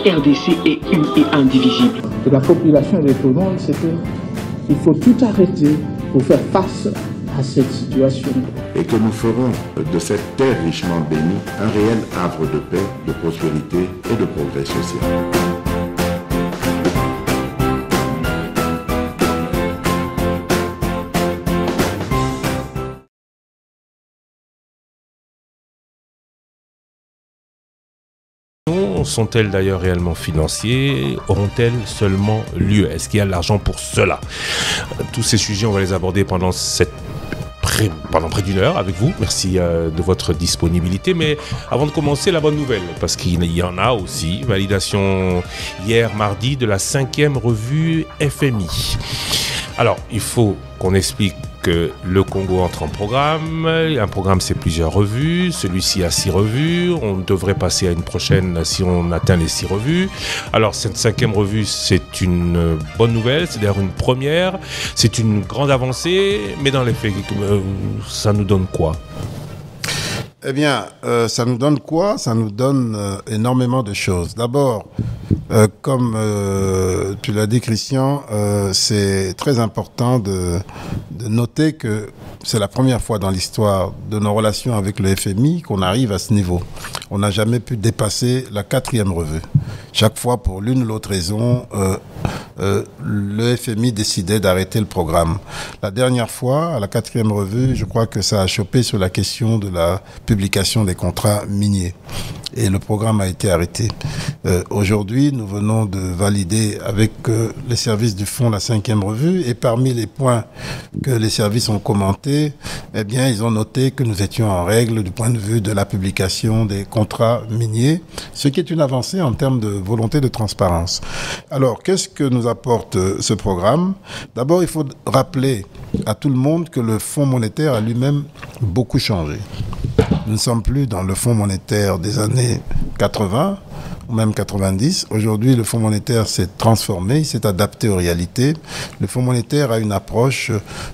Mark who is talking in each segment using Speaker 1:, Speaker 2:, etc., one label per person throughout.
Speaker 1: RDC est une et indivisible.
Speaker 2: Et la population répondante, c'est qu'il faut tout arrêter pour faire face à cette situation.
Speaker 3: Et que nous ferons de cette terre richement bénie un réel havre de paix, de prospérité et de progrès social.
Speaker 4: Sont-elles d'ailleurs réellement financières? Auront-elles seulement lieu? Est-ce qu'il y a l'argent pour cela? Tous ces sujets, on va les aborder pendant près d'une heure avec vous. Merci de votre disponibilité. Mais avant de commencer, la bonne nouvelle, parce qu'il y en a aussi. Validation hier mardi de la 5e revue FMI. Alors, il faut qu'on explique que le Congo entre en programme. Un programme, c'est plusieurs revues. Celui-ci a 6 revues. On devrait passer à une prochaine si on atteint les 6 revues. Alors, cette 5e revue, c'est une bonne nouvelle. C'est d'ailleurs une première. C'est une grande avancée. Mais dans les faits, ça nous donne quoi ?
Speaker 5: Eh bien, ça nous donne quoi ? Ça nous donne énormément de choses. D'abord, comme tu l'as dit, Christian, c'est très important de noter que c'est la première fois dans l'histoire de nos relations avec le FMI qu'on arrive à ce niveau. On n'a jamais pu dépasser la 4e revue. Chaque fois, pour l'une ou l'autre raison, le FMI décidait d'arrêter le programme. La dernière fois, à la 4e revue, je crois que ça a chopé sur la question de la publication des contrats miniers. Et le programme a été arrêté. Aujourd'hui, nous venons de valider avec les services du fonds la 5e revue. Et parmi les points que les services ont commentés, eh bien, ils ont noté que nous étions en règle du point de vue de la publication des contrats miniers, ce qui est une avancée en termes de volonté de transparence. Alors, qu'est-ce que nous apporte ce programme ? D'abord, il faut rappeler à tout le monde que le Fonds monétaire a lui-même beaucoup changé. Nous ne sommes plus dans le Fonds monétaire des années 80 ou même 90. Aujourd'hui, le Fonds monétaire s'est transformé, il s'est adapté aux réalités. Le Fonds monétaire a une approche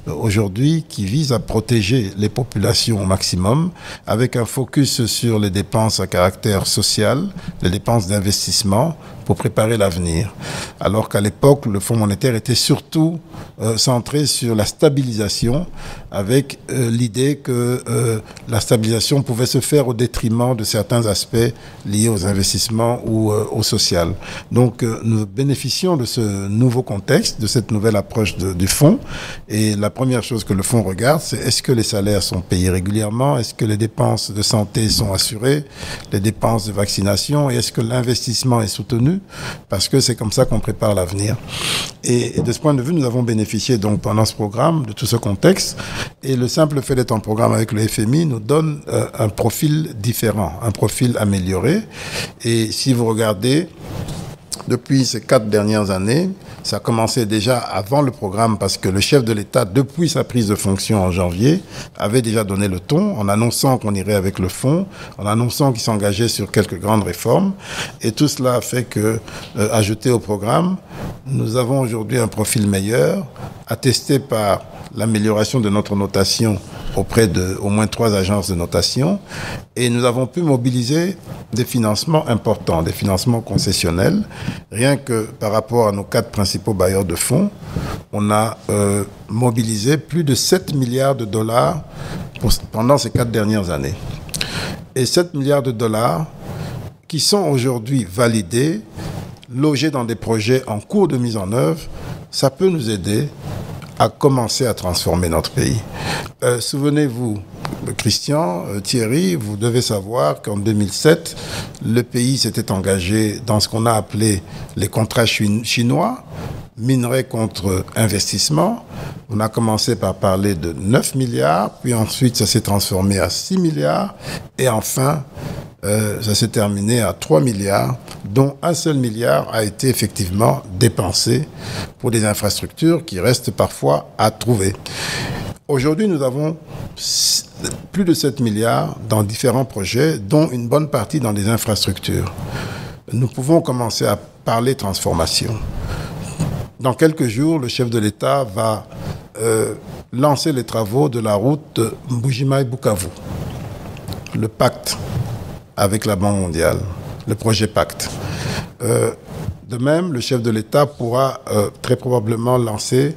Speaker 5: aujourd'hui qui vise à protéger les populations au maximum, avec un focus sur les dépenses à caractère social, les dépenses d'investissement, pour préparer l'avenir. Alors qu'à l'époque, le Fonds monétaire était surtout centré sur la stabilisation, avec l'idée que la stabilisation pouvait se faire au détriment de certains aspects liés aux investissements ou au social. Donc nous bénéficions de ce nouveau contexte, de cette nouvelle approche du fonds. Et la première chose que le fonds regarde, c'est est-ce que les salaires sont payés régulièrement, est-ce que les dépenses de santé sont assurées, les dépenses de vaccination, et est-ce que l'investissement est soutenu, parce que c'est comme ça qu'on prépare l'avenir. Et de ce point de vue, nous avons bénéficié donc pendant ce programme de tout ce contexte. Et le simple fait d'être en programme avec le FMI nous donne un profil différent, un profil amélioré. Et si vous regardez, depuis ces 4 dernières années, ça a commencé déjà avant le programme parce que le chef de l'État, depuis sa prise de fonction en janvier, avait déjà donné le ton en annonçant qu'on irait avec le fonds, en annonçant qu'il s'engageait sur quelques grandes réformes. Et tout cela a fait que, ajouté au programme, nous avons aujourd'hui un profil meilleur, attesté par l'amélioration de notre notation auprès de au moins 3 agences de notation, et nous avons pu mobiliser des financements importants, des financements concessionnels. Rien que par rapport à nos 4 principaux bailleurs de fonds, on a mobilisé plus de 7 milliards de dollars pendant ces 4 dernières années. Et 7 milliards de dollars qui sont aujourd'hui validés, logés dans des projets en cours de mise en œuvre, ça peut nous aider à commencer à transformer notre pays. Souvenez-vous, Christian, Thierry, vous devez savoir qu'en 2007, le pays s'était engagé dans ce qu'on a appelé les contrats chinois, minerais contre investissement. On a commencé par parler de 9 milliards, puis ensuite ça s'est transformé à 6 milliards, et enfin, ça s'est terminé à 3 milliards, dont un seul milliard a été effectivement dépensé pour des infrastructures qui restent parfois à trouver. Aujourd'hui, nous avons plus de 7 milliards dans différents projets, dont une bonne partie dans des infrastructures. Nous pouvons commencer à parler transformation. Dans quelques jours, le chef de l'État va lancer les travaux de la route Mbujimayi-Bukavu, le pacte avec la Banque mondiale, le projet Pacte. De même, le chef de l'État pourra très probablement lancer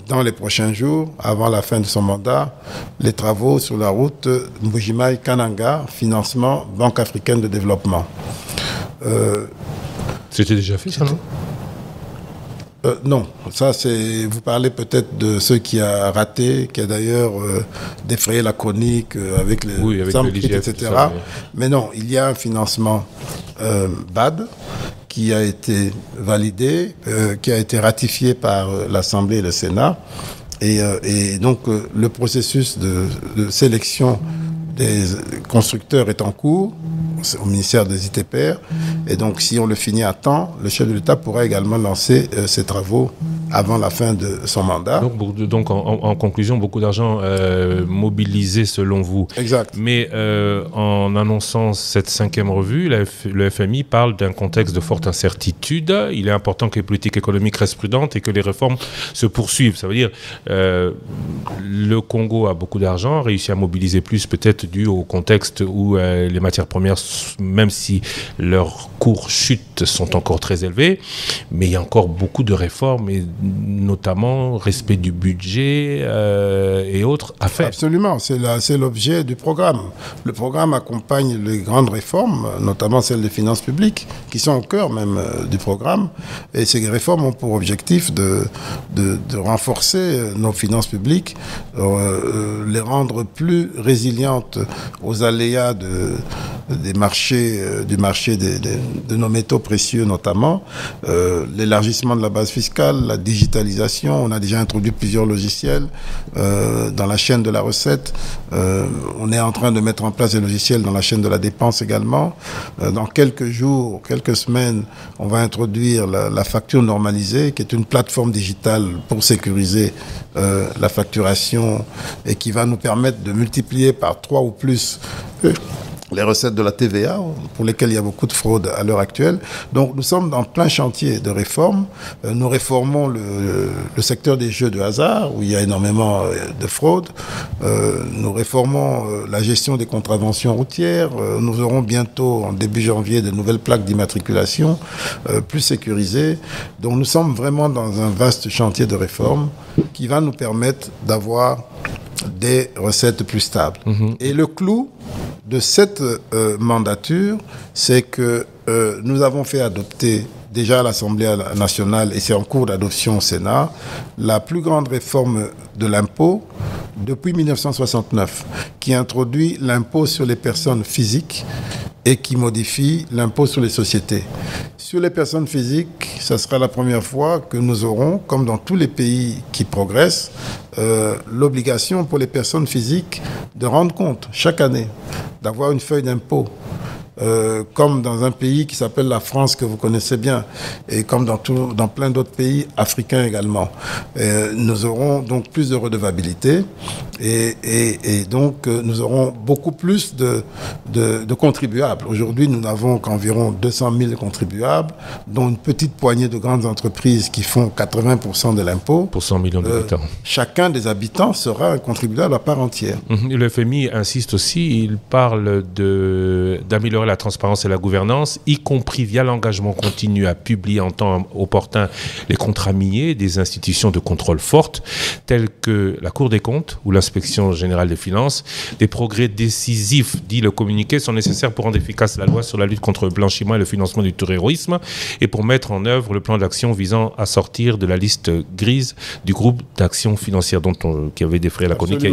Speaker 5: dans les prochains jours, avant la fin de son mandat, les travaux sur la route Mbujimayi-Kananga, financement Banque africaine de développement.
Speaker 4: C'était déjà fait, ça, non?
Speaker 5: Non, ça c'est. Vous parlez peut-être de ceux qui a raté, qui a d'ailleurs défrayé la chronique avec les
Speaker 4: l'IGF,
Speaker 5: etc.
Speaker 4: Ça,
Speaker 5: mais non, il y a un financement BAD qui a été validé, qui a été ratifié par l'Assemblée et le Sénat, et donc le processus de sélection des constructeurs est en cours au ministère des ITPR, et donc si on le finit à temps, le chef de l'État pourra également lancer ses travaux avant la fin de son mandat.
Speaker 4: Donc en conclusion, beaucoup d'argent mobilisé selon vous.
Speaker 5: Exact.
Speaker 4: Mais en annonçant cette 5e revue, le FMI parle d'un contexte de forte incertitude. Il est important que les politiques économiques restent prudentes et que les réformes se poursuivent. Ça veut dire le Congo a beaucoup d'argent, réussi à mobiliser plus peut-être dû au contexte où les matières premières, même si leurs cours chutent, sont encore très élevés. Mais il y a encore beaucoup de réformes et notamment respect du budget et autres à faire.
Speaker 5: Absolument, c'est l'objet du programme. Le programme accompagne les grandes réformes, notamment celles des finances publiques, qui sont au cœur même du programme. Et ces réformes ont pour objectif de renforcer nos finances publiques, les rendre plus résilientes aux aléas du marché de nos métaux précieux notamment, l'élargissement de la base fiscale, la digitalisation. On a déjà introduit plusieurs logiciels dans la chaîne de la recette. On est en train de mettre en place des logiciels dans la chaîne de la dépense également. Dans quelques jours, quelques semaines, on va introduire la facture normalisée, qui est une plateforme digitale pour sécuriser la facturation et qui va nous permettre de multiplier par 3 ou plus les recettes de la TVA, pour lesquelles il y a beaucoup de fraude à l'heure actuelle. Donc nous sommes dans plein chantier de réformes. Nous réformons le secteur des jeux de hasard, où il y a énormément de fraude. Nous réformons la gestion des contraventions routières. Nous aurons bientôt, en début janvier, de nouvelles plaques d'immatriculation plus sécurisées. Donc nous sommes vraiment dans un vaste chantier de réformes qui va nous permettre d'avoir des recettes plus stables. Et le clou de cette mandature, c'est que nous avons fait adopter déjà à l'Assemblée nationale, et c'est en cours d'adoption au Sénat, la plus grande réforme de l'impôt depuis 1969, qui introduit l'impôt sur les personnes physiques et qui modifie l'impôt sur les sociétés. Sur les personnes physiques, ça sera la première fois que nous aurons, comme dans tous les pays qui progressent, l'obligation pour les personnes physiques de rendre compte chaque année, d'avoir une feuille d'impôt. Comme dans un pays qui s'appelle la France, que vous connaissez bien, et comme dans plein d'autres pays africains également. Nous aurons donc plus de redevabilité et donc nous aurons beaucoup plus de contribuables. Aujourd'hui, nous n'avons qu'environ 200 000 contribuables, dont une petite poignée de grandes entreprises qui font 80% de l'impôt.
Speaker 4: Pour 100 millions d'habitants.
Speaker 5: Chacun des habitants sera un contribuable à part entière.
Speaker 4: Et le FMI insiste aussi, il parle d'améliorer la transparence et la gouvernance, y compris via l'engagement continu à publier en temps opportun les contrats miniers des institutions de contrôle fortes, telles que la Cour des comptes ou l'Inspection générale des finances. Des progrès décisifs, dit le communiqué, sont nécessaires pour rendre efficace la loi sur la lutte contre le blanchiment et le financement du terrorisme et pour mettre en œuvre le plan d'action visant à sortir de la liste grise du groupe d'action financière qui avait défrayé la chronique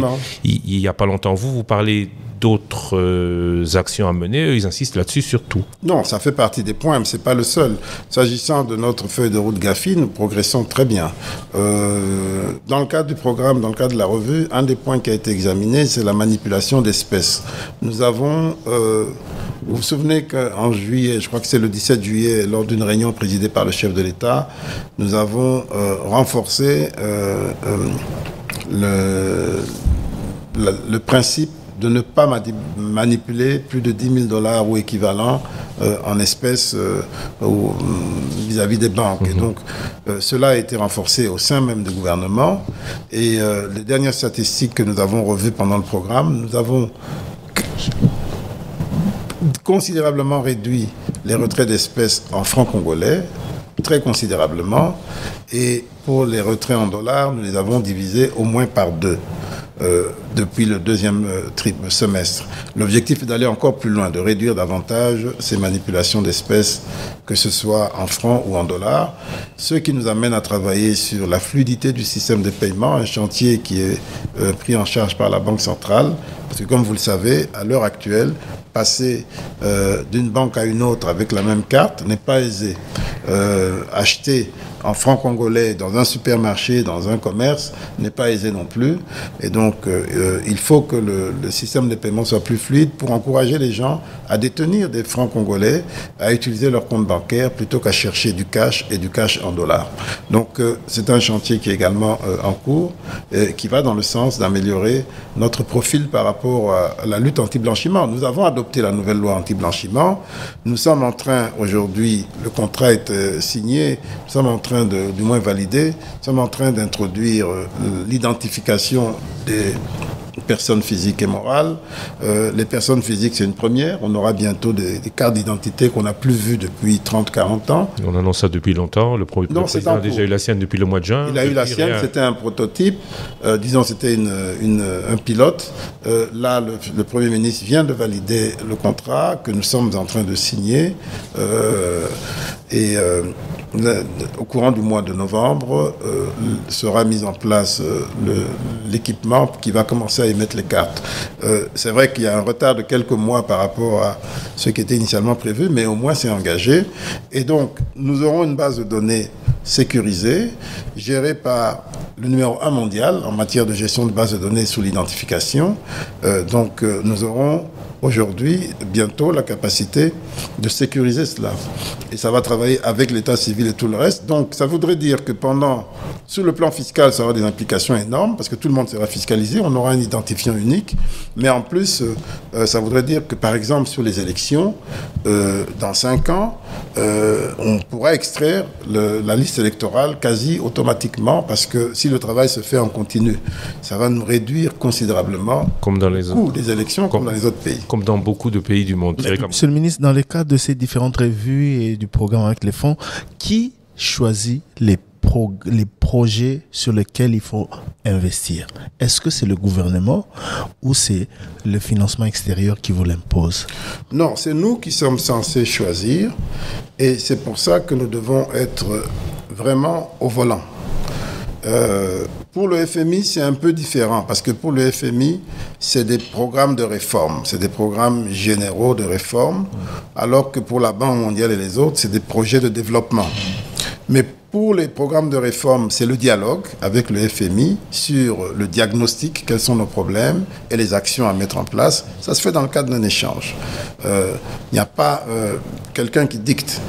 Speaker 4: il n'y a pas longtemps. Vous parlez d'autres actions à mener, eux, ils insistent là-dessus surtout.
Speaker 5: Non, ça fait partie des points, mais ce n'est pas le seul. S'agissant de notre feuille de route GAFI, nous progressons très bien. Dans le cadre du programme, dans le cadre de la revue, un des points qui a été examiné, c'est la manipulation d'espèces. Nous avons... vous vous souvenez qu'en juillet, je crois que c'est le 17 juillet, lors d'une réunion présidée par le chef de l'État, nous avons renforcé le principe de ne pas manipuler plus de 10 000 $ ou équivalent en espèces vis-à-vis des banques. Et donc, cela a été renforcé au sein même du gouvernement. Et les dernières statistiques que nous avons revues pendant le programme, nous avons considérablement réduit les retraits d'espèces en francs congolais, très considérablement, et pour les retraits en dollars, nous les avons divisés au moins par 2 depuis le deuxième semestre. L'objectif est d'aller encore plus loin, de réduire davantage ces manipulations d'espèces, que ce soit en francs ou en dollars, ce qui nous amène à travailler sur la fluidité du système de paiement, un chantier qui est pris en charge par la Banque centrale, parce que comme vous le savez, à l'heure actuelle, passer d'une banque à une autre avec la même carte n'est pas aisé. Acheter en francs congolais dans un supermarché, dans un commerce, n'est pas aisé non plus. Et donc, il faut que le système de paiement soit plus fluide pour encourager les gens à détenir des francs congolais, à utiliser leur compte bancaire plutôt qu'à chercher du cash et du cash en dollars. Donc, c'est un chantier qui est également en cours et qui va dans le sens d'améliorer notre profil par rapport à la lutte anti-blanchiment. Nous avons adopté la nouvelle loi anti-blanchiment. Nous sommes en train, aujourd'hui, le contrat est signé, nous sommes en train du moins valider, nous sommes en train d'introduire l'identification des personnes physiques et morales. Les personnes physiques, c'est une première. On aura bientôt des cartes d'identité qu'on n'a plus vues depuis 30-40 ans.
Speaker 4: On annonce ça depuis longtemps. Le président a déjà eu la sienne depuis le mois de juin.
Speaker 5: Il a eu la sienne, c'était un prototype. Disons, c'était un pilote. Là, le Premier ministre vient de valider le contrat que nous sommes en train de signer. Au courant du mois de novembre, sera mis en place l'équipement qui va commencer à émettre les cartes. C'est vrai qu'il y a un retard de quelques mois par rapport à ce qui était initialement prévu, mais au moins c'est engagé. Et donc, nous aurons une base de données sécurisée, gérée par le numéro 1 mondial en matière de gestion de base de données sous l'identification. Nous aurons aujourd'hui, bientôt, la capacité de sécuriser cela. Et ça va travailler avec l'état civil et tout le reste. Donc, ça voudrait dire que sur le plan fiscal, ça aura des implications énormes, parce que tout le monde sera fiscalisé, on aura un identifiant unique. Mais en plus, ça voudrait dire que, par exemple, sur les élections, dans 5 ans, on pourra extraire la liste électorale quasi automatiquement, parce que si le travail se fait en continu, ça va nous réduire considérablement le coût des élections, comme dans les autres pays.
Speaker 4: Comme dans beaucoup de pays du monde.
Speaker 2: Monsieur le ministre, dans le cadre de ces différentes revues et du programme avec les fonds, qui choisit les projets sur lesquels il faut investir? Est-ce que c'est le gouvernement ou c'est le financement extérieur qui vous l'impose?
Speaker 5: Non, c'est nous qui sommes censés choisir et c'est pour ça que nous devons être vraiment au volant. Pour le FMI, c'est un peu différent parce que pour le FMI, c'est des programmes de réforme, c'est des programmes généraux de réforme, alors que pour la Banque mondiale et les autres, c'est des projets de développement. Mais pour les programmes de réforme, c'est le dialogue avec le FMI sur le diagnostic, quels sont nos problèmes et les actions à mettre en place. Ça se fait dans le cadre d'un échange. Il n'y a pas quelqu'un qui dicte.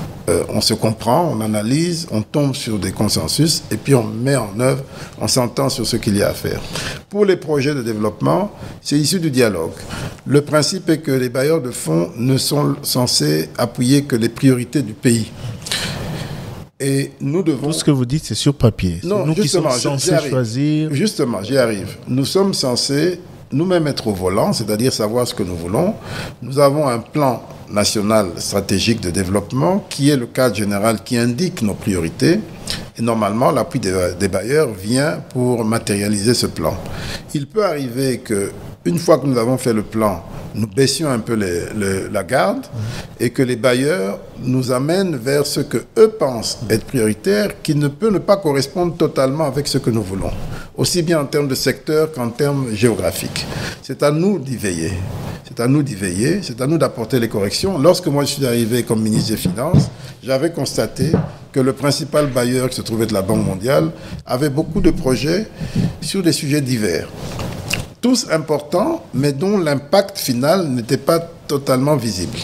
Speaker 5: On se comprend, on analyse, on tombe sur des consensus et puis on met en œuvre, on s'entend sur ce qu'il y a à faire. Pour les projets de développement, c'est issu du dialogue. Le principe est que les bailleurs de fonds ne sont censés appuyer que les priorités du pays. Et nous devons...
Speaker 2: Tout ce que vous dites, c'est sur papier.
Speaker 5: Non,
Speaker 2: nous qui sommes censés choisir...
Speaker 5: Justement, j'y arrive. Nous sommes censés nous-mêmes être au volant, c'est-à-dire savoir ce que nous voulons. Nous avons un plan national stratégique de développement qui est le cadre général qui indique nos priorités. Et normalement, l'appui des bailleurs vient pour matérialiser ce plan. Il peut arriver qu'une fois que nous avons fait le plan, nous baissions un peu la garde et que les bailleurs nous amènent vers ce que eux pensent être prioritaire, qui ne peut ne pas correspondre totalement avec ce que nous voulons, aussi bien en termes de secteur qu'en termes géographiques. C'est à nous d'y veiller. C'est à nous d'y veiller, c'est à nous d'apporter les corrections. Lorsque moi je suis arrivé comme ministre des Finances, j'avais constaté que le principal bailleur qui se trouvait de la Banque mondiale avait beaucoup de projets sur des sujets divers. Tous importants, mais dont l'impact final n'était pas totalement visible.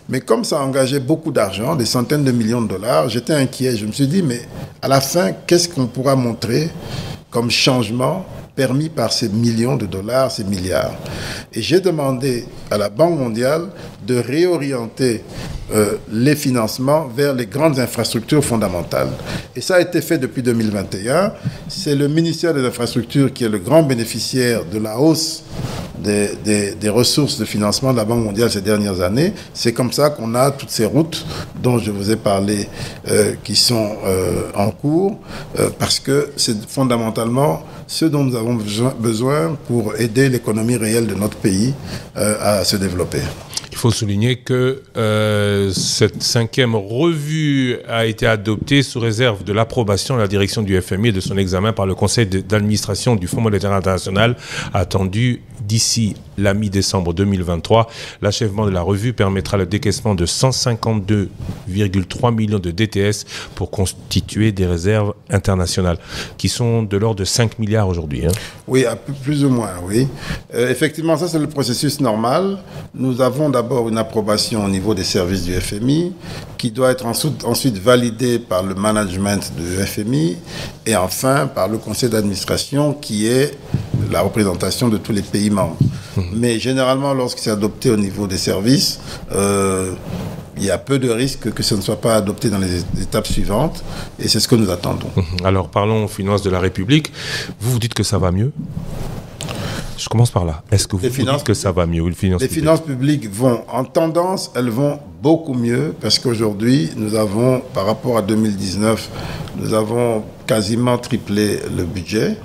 Speaker 5: Mais comme ça engageait beaucoup d'argent, des centaines de millions de dollars, j'étais inquiet. Je me suis dit, mais à la fin, qu'est-ce qu'on pourra montrer comme changement permis par ces millions de dollars, ces milliards? Et j'ai demandé à la Banque mondiale de réorienter les financements vers les grandes infrastructures fondamentales. Et ça a été fait depuis 2021. C'est le ministère des Infrastructures qui est le grand bénéficiaire de la hausse des ressources de financement de la Banque mondiale ces dernières années. C'est comme ça qu'on a toutes ces routes dont je vous ai parlé qui sont en cours, parce que c'est fondamentalement ce dont nous avons besoin pour aider l'économie réelle de notre pays à se développer.
Speaker 4: Il faut souligner que cette 5e revue a été adoptée sous réserve de l'approbation de la direction du FMI et de son examen par le conseil d'administration du Fonds monétaire international, attendu d'ici la mi-décembre 2023. L'achèvement de la revue permettra le décaissement de 152,3 millions de DTS pour constituer des réserves internationales, qui sont de l'ordre de 5 milliards aujourd'hui.
Speaker 5: Oui, plus ou moins, oui. Effectivement, ça c'est le processus normal. Nous avons d'abord une approbation au niveau des services du FMI, qui doit être ensuite validée par le management du FMI, et enfin par le conseil d'administration, qui est la représentation de tous les pays membres. Mais généralement, lorsque c'est adopté au niveau des services, il y a peu de risques que ce ne soit pas adopté dans les étapes suivantes, et c'est ce que nous attendons.
Speaker 4: Alors parlons finances de la République. Vous dites que ça va mieux ? Je commence par là. Est-ce que vous dites que ça va mieux ?
Speaker 5: Les finances publiques vont en tendance, elles vont beaucoup mieux, parce qu'aujourd'hui, nous avons, par rapport à 2019, nous avons quasiment triplé le budget,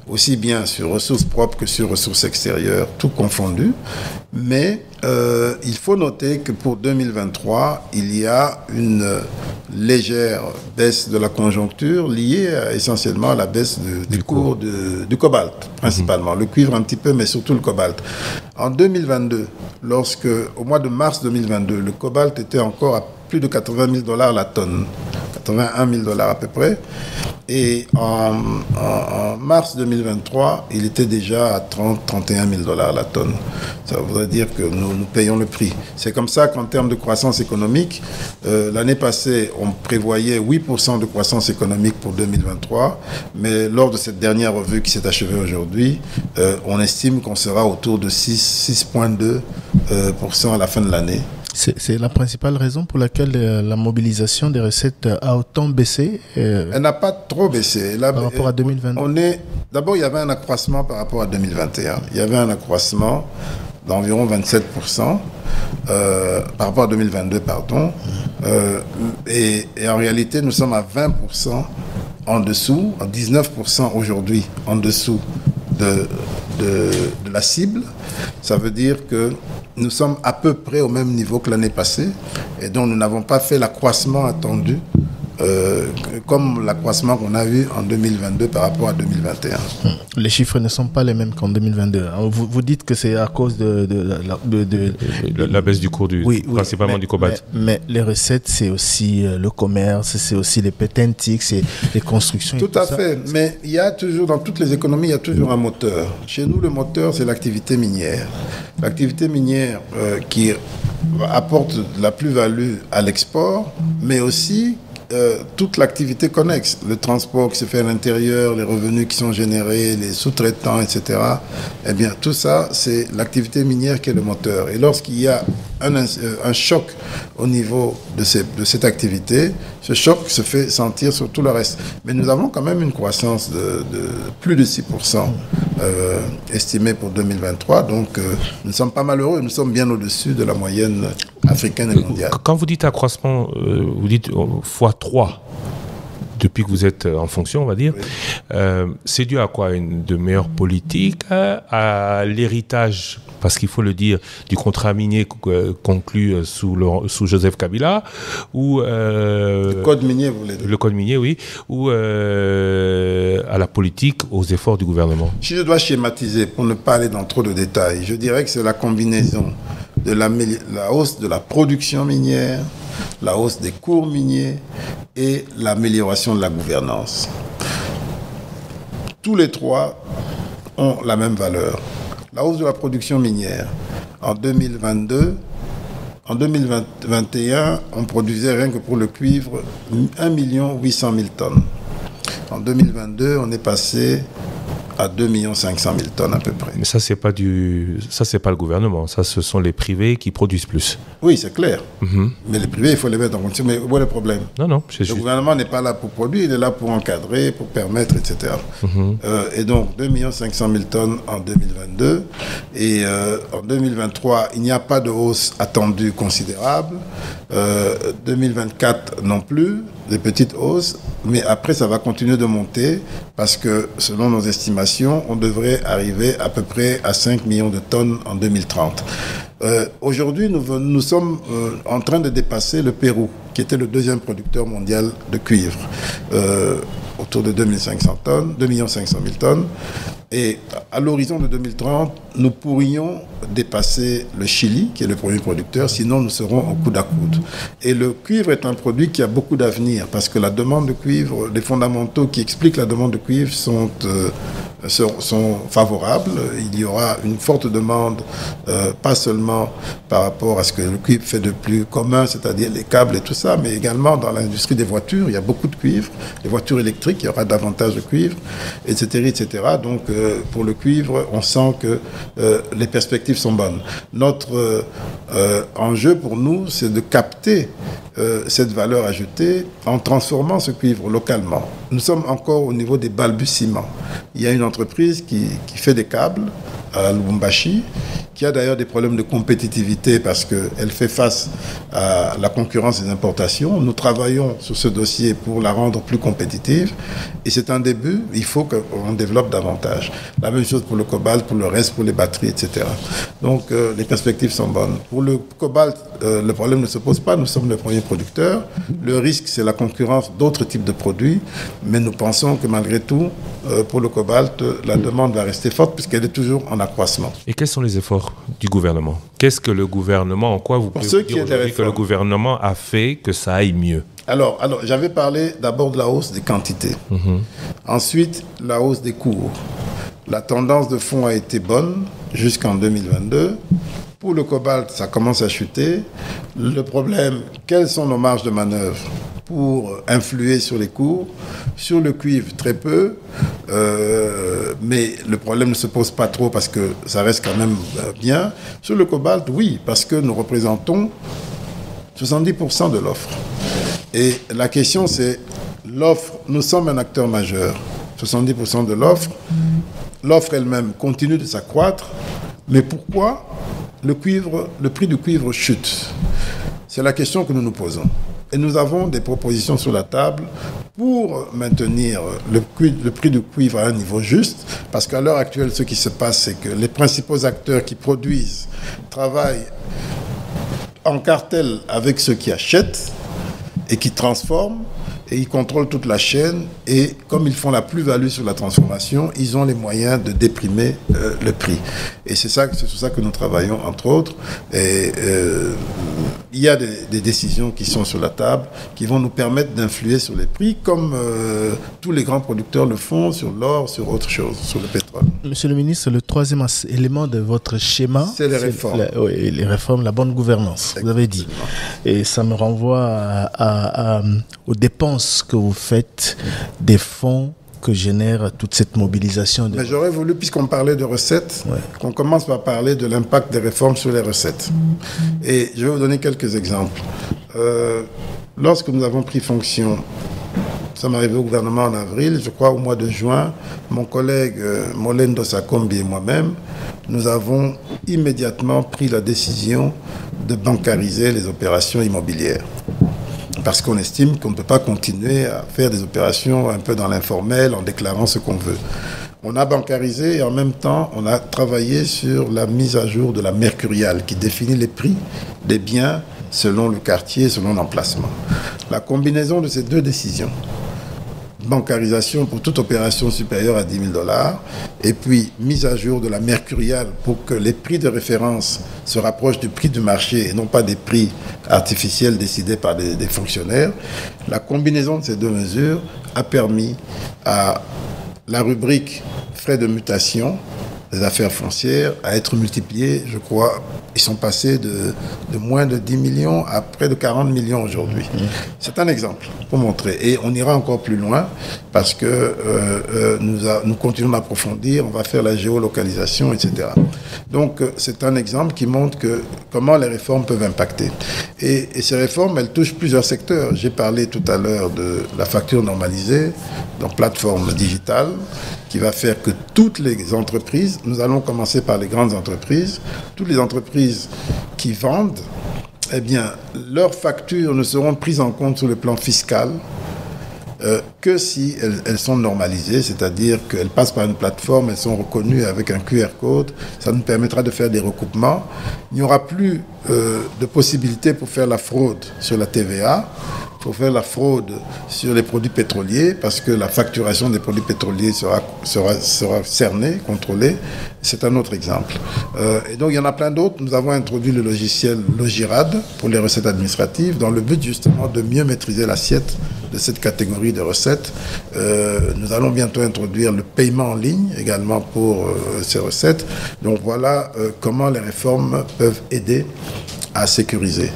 Speaker 5: aussi bien sur ressources propres que sur ressources extérieures, tout confondu. Mais il faut noter que pour 2023, il y a une légère baisse de la conjoncture liée essentiellement à la baisse des cours du cobalt, principalement. Le cuivre un petit peu, mais surtout le cobalt. En 2022, au mois de mars 2022, le cobalt était encore à plus de 80 000 $ la tonne, 81 000 $ à peu près. Et en mars 2023, il était déjà à 31 000 $ la tonne. Ça voudrait dire que nous payons le prix. C'est comme ça qu'en termes de croissance économique, l'année passée, on prévoyait 8% de croissance économique pour 2023, mais lors de cette dernière revue qui s'est achevée aujourd'hui, on estime qu'on sera autour de 6,2% à la fin de l'année.
Speaker 2: C'est la principale raison pour laquelle la mobilisation des recettes a autant baissé.
Speaker 5: Elle n'a pas trop baissé.
Speaker 2: Par rapport à 2022.
Speaker 5: D'abord, il y avait un accroissement par rapport à 2021. Il y avait un accroissement d'environ 27% par rapport à 2022, pardon. Et en réalité, nous sommes à 20% en dessous, à 19% aujourd'hui en dessous de la cible. Ça veut dire que nous sommes à peu près au même niveau que l'année passée, et donc nous n'avons pas fait l'accroissement attendu comme l'accroissement qu'on a eu en 2022 par rapport à 2021.
Speaker 2: Les chiffres ne sont pas les mêmes qu'en 2022. Vous dites que c'est à cause de
Speaker 4: la baisse du cours principalement du cobalt.
Speaker 2: Mais les recettes, c'est aussi le commerce, c'est aussi les patentiques, c'est les constructions.
Speaker 5: Tout à fait. Mais il y a toujours, dans toutes les économies, il y a toujours un moteur. Chez nous, le moteur, c'est l'activité minière. L'activité minière qui apporte de la plus-value à l'export, mais aussi toute l'activité connexe, le transport qui se fait à l'intérieur, les revenus qui sont générés, les sous-traitants, etc. Eh bien, tout ça, c'est l'activité minière qui est le moteur. Et lorsqu'il y a un choc au niveau de cette activité, ce choc se fait sentir sur tout le reste. Mais nous avons quand même une croissance de plus de 6% estimée pour 2023. Donc, nous ne sommes pas malheureux. Nous sommes bien au-dessus de la moyenne africaine et mondiale.
Speaker 4: Quand vous dites accroissement, vous dites x3 depuis que vous êtes en fonction, on va dire. Oui. C'est dû à quoi? De meilleures politiques, à l'héritage, parce qu'il faut le dire, du contrat minier conclu sous Joseph Kabila, ou
Speaker 5: le code minier, vous voulez dire?
Speaker 4: Le code minier, oui, ou à la politique, aux efforts du gouvernement.
Speaker 5: Si je dois schématiser, pour ne pas aller dans trop de détails, je dirais que c'est la combinaison de la hausse de la production minière, la hausse des cours miniers et l'amélioration de la gouvernance. Tous les trois ont la même valeur. La hausse de la production minière, en 2022, en 2021, on produisait rien que pour le cuivre 1 800 000 tonnes. En 2022, on est passé à 2 500 000 tonnes à peu près.
Speaker 4: Mais ça, c'est pas le gouvernement. Ça, ce sont les privés qui produisent plus.
Speaker 5: Oui, c'est clair. Mais les privés, il faut les mettre en condition. Mais où est le problème?
Speaker 4: Non.
Speaker 5: Le gouvernement n'est pas là pour produire, il est là pour encadrer, pour permettre, etc. Et donc, 2 500 000 tonnes en 2022. Et en 2023, il n'y a pas de hausse attendue considérable. 2024 non plus, des petites hausses. Mais après, ça va continuer de monter parce que, selon nos estimations, on devrait arriver à peu près à 5 millions de tonnes en 2030. Aujourd'hui, nous sommes en train de dépasser le Pérou, qui était le deuxième producteur mondial de cuivre, autour de 2 500 000 tonnes. Et à l'horizon de 2030, nous pourrions dépasser le Chili, qui est le premier producteur, sinon nous serons au coude à coude. Et le cuivre est un produit qui a beaucoup d'avenir, parce que la demande de cuivre, les fondamentaux qui expliquent la demande de cuivre sont favorables. Il y aura une forte demande, pas seulement par rapport à ce que le cuivre fait de plus commun, c'est-à-dire les câbles et tout ça, mais également dans l'industrie des voitures, il y a beaucoup de cuivre. Les voitures électriques, il y aura davantage de cuivre, etc., etc. Donc, pour le cuivre, on sent que les perspectives sont bonnes. Notre enjeu pour nous, c'est de capter cette valeur ajoutée en transformant ce cuivre localement. Nous sommes encore au niveau des balbutiements. Il y a une entreprise qui fait des câbles à Lubumbashi, qui a d'ailleurs des problèmes de compétitivité parce qu'elle fait face à la concurrence des importations. Nous travaillons sur ce dossier pour la rendre plus compétitive et c'est un début, il faut qu'on développe davantage. La même chose pour le cobalt, pour le reste, pour les batteries, etc. Donc les perspectives sont bonnes. Pour le cobalt, le problème ne se pose pas, nous sommes le premier producteur. Le risque, c'est la concurrence d'autres types de produits, mais nous pensons que malgré tout, pour le cobalt, la demande va rester forte puisqu'elle est toujours en accroissement.
Speaker 4: Et quels sont les efforts du gouvernement? Qu'est-ce que le gouvernement, en quoi vous pouvez dire aujourd'hui que le gouvernement a fait que ça aille mieux?
Speaker 5: Alors, j'avais parlé d'abord de la hausse des quantités. Ensuite, la hausse des cours. La tendance de fond a été bonne jusqu'en 2022. Pour le cobalt, ça commence à chuter. Le problème, quelles sont nos marges de manœuvre pour influer sur les cours? Sur le cuivre, très peu. Mais le problème ne se pose pas trop parce que ça reste quand même bien. Sur le cobalt, oui, parce que nous représentons 70% de l'offre. Et la question, c'est l'offre. Nous sommes un acteur majeur. 70% de l'offre. L'offre elle-même continue de s'accroître. Mais pourquoi le prix du cuivre chute? C'est la question que nous nous posons. Et nous avons des propositions sur la table pour maintenir le prix du cuivre à un niveau juste, parce qu'à l'heure actuelle, ce qui se passe, c'est que les principaux acteurs qui produisent travaillent en cartel avec ceux qui achètent et qui transforment, et ils contrôlent toute la chaîne, et comme ils font la plus-value sur la transformation, ils ont les moyens de déprimer le prix. Et c'est sur ça que nous travaillons, entre autres. Et il y a des décisions qui sont sur la table, qui vont nous permettre d'influer sur les prix, comme tous les grands producteurs le font sur l'or, sur autre chose, sur le pétrole.
Speaker 2: Monsieur le ministre, le troisième élément de votre schéma,
Speaker 5: c'est les réformes.
Speaker 2: Oui, les réformes, la bonne gouvernance, vous avez dit. Et ça me renvoie aux dépenses que vous faites des fonds que génère toute cette mobilisation.
Speaker 5: Mais j'aurais voulu, puisqu'on parlait de recettes, qu'on commence par parler de l'impact des réformes sur les recettes. Et je vais vous donner quelques exemples. Lorsque nous avons pris fonction, nous sommes arrivés au gouvernement en avril, je crois au mois de juin, mon collègue Molendo Sakombi et moi-même, nous avons immédiatement pris la décision de bancariser les opérations immobilières. Parce qu'on estime qu'on ne peut pas continuer à faire des opérations un peu dans l'informel en déclarant ce qu'on veut. On a bancarisé et en même temps, on a travaillé sur la mise à jour de la mercuriale qui définit les prix des biens selon le quartier, selon l'emplacement. La combinaison de ces deux décisions, bancarisation pour toute opération supérieure à 10 000 $, et puis mise à jour de la mercuriale pour que les prix de référence se rapprochent du prix du marché et non pas des prix artificiels décidés par des fonctionnaires. La combinaison de ces deux mesures a permis à la rubrique frais de mutation des affaires foncières à être multipliés, je crois. Ils sont passés de moins de 10 millions à près de 40 millions aujourd'hui. C'est un exemple pour montrer. Et on ira encore plus loin parce que nous continuons d'approfondir, on va faire la géolocalisation, etc. Donc, c'est un exemple qui montre comment les réformes peuvent impacter. Et ces réformes, elles touchent plusieurs secteurs. J'ai parlé tout à l'heure de la facture normalisée, donc plateforme digitale, qui va faire que toutes les entreprises, nous allons commencer par les grandes entreprises, toutes les entreprises qui vendent, eh bien, leurs factures ne seront prises en compte sur le plan fiscal que si elles sont normalisées, c'est-à-dire qu'elles passent par une plateforme, elles sont reconnues avec un QR code, ça nous permettra de faire des recoupements. Il n'y aura plus de possibilité pour faire la fraude sur la TVA, pour faire la fraude sur les produits pétroliers, parce que la facturation des produits pétroliers sera cernée, contrôlée. C'est un autre exemple. Et donc, il y en a plein d'autres. Nous avons introduit le logiciel Logirad pour les recettes administratives, dans le but justement de mieux maîtriser l'assiette de cette catégorie de recettes. Nous allons bientôt introduire le paiement en ligne également pour ces recettes. Donc, voilà comment les réformes peuvent aider à sécuriser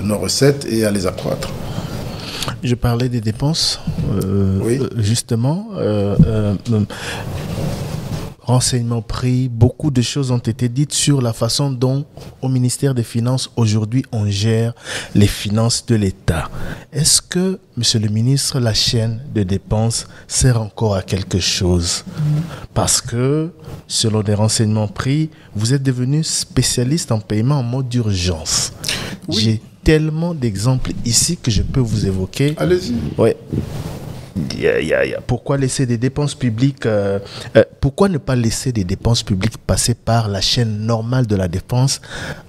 Speaker 5: nos recettes et à les accroître.
Speaker 2: Je parlais des dépenses,
Speaker 5: oui.
Speaker 2: Justement. Renseignements pris, beaucoup de choses ont été dites sur la façon dont, au ministère des Finances, aujourd'hui, on gère les finances de l'État. Est-ce que, monsieur le ministre, la chaîne de dépenses sert encore à quelque chose? Parce que, selon des renseignements pris, vous êtes devenu spécialiste en paiement en mode d'urgence. Oui. J'ai tellement d'exemples ici que je peux vous évoquer.
Speaker 5: Allez-y.
Speaker 2: Ouais. Pourquoi laisser des dépenses publiques pourquoi ne pas laisser des dépenses publiques passer par la chaîne normale de la dépense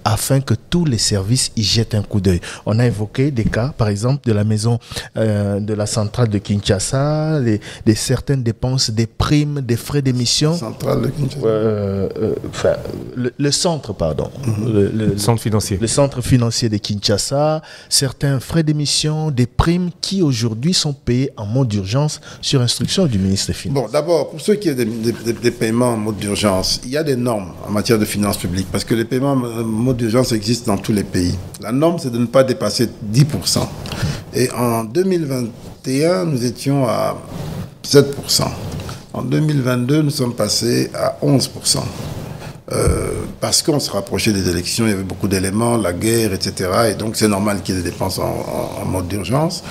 Speaker 2: afin que tous les services y jettent un coup d'œil? On a évoqué des cas, par exemple, de la maison de la centrale de Kinshasa, des certaines dépenses, des primes, des frais d'émission.
Speaker 5: Centrale de Kinshasa.
Speaker 2: Le centre, pardon.
Speaker 4: Le centre financier.
Speaker 2: Le centre financier de Kinshasa, certains frais d'émission, des primes qui aujourd'hui sont payés en mode d'urgence sur instruction du ministre des Finances.
Speaker 5: Bon, d'abord, pour ceux qui ont des paiements en mode d'urgence, il y a des normes en matière de finances publiques parce que les paiements en mode d'urgence existent dans tous les pays. La norme, c'est de ne pas dépasser 10%. Et en 2021, nous étions à 7%. En 2022, nous sommes passés à 11%. Parce qu'on se rapprochait des élections, il y avait beaucoup d'éléments, la guerre, etc. Et donc, c'est normal qu'il y ait des dépenses en mode d'urgence.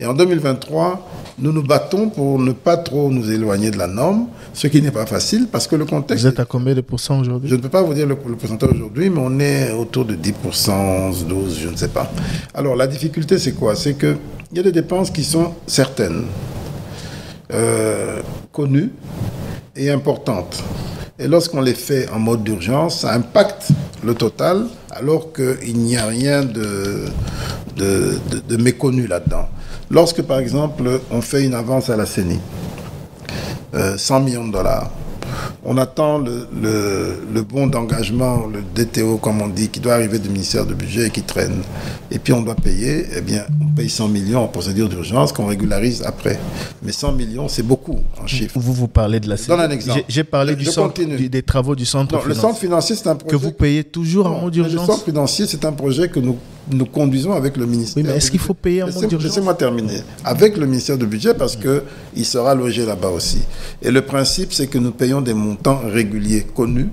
Speaker 5: Et en 2023, nous nous battons pour ne pas trop nous éloigner de la norme, ce qui n'est pas facile parce que le contexte...
Speaker 2: Vous êtes à combien de pourcents aujourd'hui?
Speaker 5: Je ne peux pas vous dire le pourcentage aujourd'hui, mais on est autour de 10%, 11, 12, je ne sais pas. Alors, la difficulté, c'est quoi? C'est qu'il y a des dépenses qui sont certaines, connues et importantes. Et lorsqu'on les fait en mode d'urgence, ça impacte le total, alors qu'il n'y a rien de méconnu là-dedans. Lorsque, par exemple, on fait une avance à la CENI, 100 millions de dollars, on attend le bon d'engagement, le DTO, comme on dit, qui doit arriver du ministère du Budget et qui traîne. Et puis on doit payer, eh bien, on paye 100 millions en procédure d'urgence qu'on régularise après. Mais 100 millions, c'est beaucoup en chiffres.
Speaker 2: Vous parlez de la CENI.
Speaker 5: Je donne un exemple.
Speaker 2: J'ai parlé des travaux du centre financier.
Speaker 5: Le centre financier, c'est un projet...
Speaker 2: Que vous payez toujours en mode d'urgence.
Speaker 5: Le centre financier, c'est un projet que nous conduisons avec le ministère.
Speaker 2: Oui, mais est-ce qu'il faut payer en mode d'urgence?
Speaker 5: Laissez-moi terminer. Avec le ministère du Budget, parce qu'il sera logé là-bas aussi. Et le principe, c'est que nous payons des montants réguliers, connus,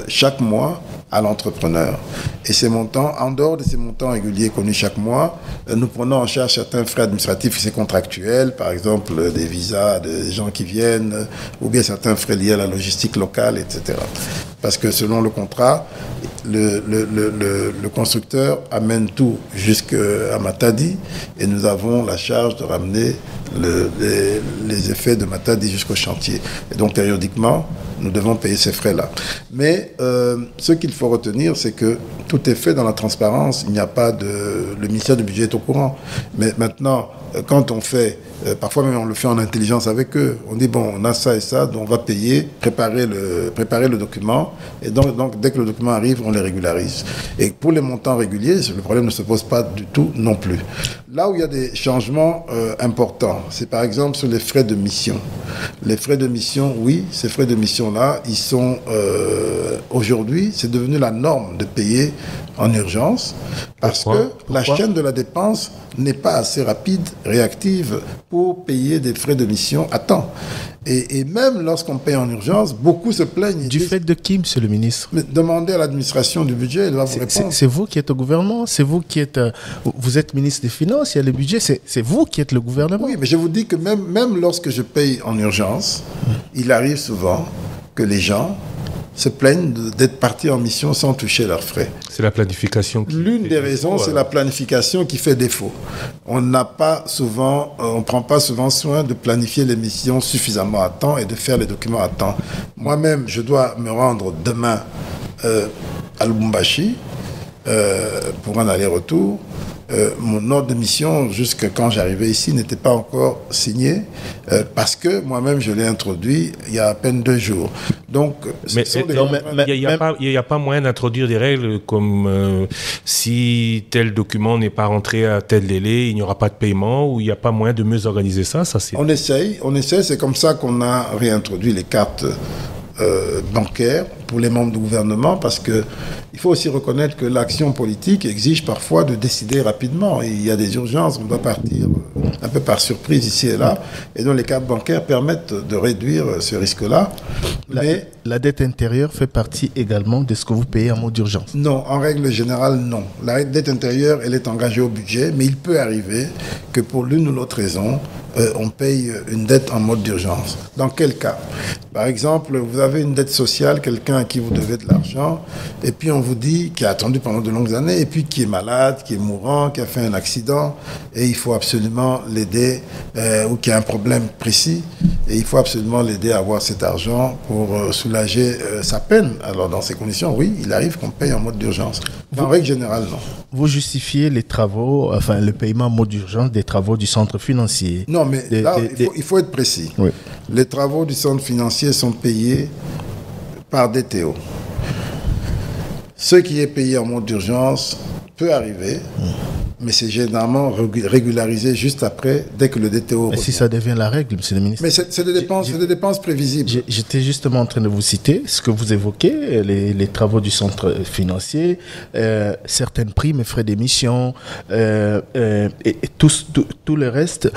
Speaker 5: chaque mois à l'entrepreneur. Et ces montants, en dehors de ces montants réguliers connus chaque mois, nous prenons en charge certains frais administratifs et contractuels, par exemple des visas des gens qui viennent, ou bien certains frais liés à la logistique locale, etc. Parce que selon le contrat, le constructeur amène tout jusqu'à Matadi et nous avons la charge de ramener les effets de Matadi jusqu'au chantier. Et donc périodiquement, nous devons payer ces frais-là. Mais ce qu'il faut retenir, c'est que tout est fait dans la transparence. Il n'y a pas de... Le ministère du Budget est au courant. Mais maintenant, quand on fait... parfois même on le fait en intelligence avec eux. On dit, bon, on a ça et ça, donc on va payer, préparer le document. Et donc, dès que le document arrive, on les régularise. Et pour les montants réguliers, le problème ne se pose pas du tout non plus. Là où il y a des changements importants, c'est par exemple sur les frais de mission. Les frais de mission, oui, ces frais de mission-là, ils sont aujourd'hui, c'est devenu la norme de payer en urgence parce que la chaîne de la dépense n'est pas assez rapide, réactive pour payer des frais de mission à temps. Et même lorsqu'on paye en urgence, beaucoup se plaignent.
Speaker 2: Du fait de qui, monsieur le ministre?
Speaker 5: Mais demandez à l'administration du budget, elle va vous répondre.
Speaker 2: C'est vous qui êtes au gouvernement, c'est vous qui êtes... vous êtes ministre des Finances, il y a le budget, c'est vous qui êtes le gouvernement.
Speaker 5: Oui, mais je vous dis que même lorsque je paye en urgence, il arrive souvent que les gens se plaignent d'être partis en mission sans toucher leurs frais.
Speaker 4: C'est la planification.
Speaker 5: L'une des raisons, c'est la planification qui fait défaut. On ne prend pas souvent soin de planifier les missions suffisamment à temps et de faire les documents à temps. Moi-même, je dois me rendre demain à Lubumbashi pour un aller-retour. Mon ordre de mission, jusqu'à quand j'arrivais ici, n'était pas encore signé parce que moi-même, je l'ai introduit il y a à peine 2 jours. Donc,
Speaker 4: il n'y a pas moyen d'introduire des règles comme si tel document n'est pas rentré à tel délai, il n'y aura pas de paiement, ou il n'y a pas moyen de mieux organiser ça,
Speaker 5: On essaye, c'est comme ça qu'on a réintroduit les cartes bancaires pour les membres du gouvernement, parce que il faut aussi reconnaître que l'action politique exige parfois de décider rapidement. Et il y a des urgences, on doit partir un peu par surprise ici et là, et donc les cartes bancaires permettent de réduire ce risque-là. Mais
Speaker 2: la dette intérieure fait partie également de ce que vous payez en mode d'urgence?
Speaker 5: Non, en règle générale, non. La dette intérieure, elle est engagée au budget, mais il peut arriver que pour l'une ou l'autre raison, on paye une dette en mode d'urgence. Dans quel cas? Par exemple, vous avez une dette sociale, quelqu'un à qui vous devez de l'argent, et puis on vous dit, qui a attendu pendant de longues années, et puis qui est malade, qui est mourant, qui a fait un accident, et il faut absolument l'aider, ou qui a un problème précis, et il faut absolument l'aider à avoir cet argent pour soulager sa peine. Alors dans ces conditions, oui, il arrive qu'on paye en mode d'urgence. En règle générale, non.
Speaker 2: Vous justifiez les travaux, enfin le paiement en mode d'urgence des travaux du centre financier?
Speaker 5: Non, mais il faut être précis.
Speaker 2: Oui.
Speaker 5: Les travaux du centre financier sont payés par DTO. Ce qui est payé en mode d'urgence peut arriver, mais c'est généralement régularisé juste après, dès que le DTO...
Speaker 2: Mais si ça devient la règle, monsieur le ministre...
Speaker 5: Mais c'est des dépenses prévisibles.
Speaker 2: J'étais justement en train de vous citer ce que vous évoquez, les travaux du centre financier, certaines primes et frais d'émission, et tout le reste.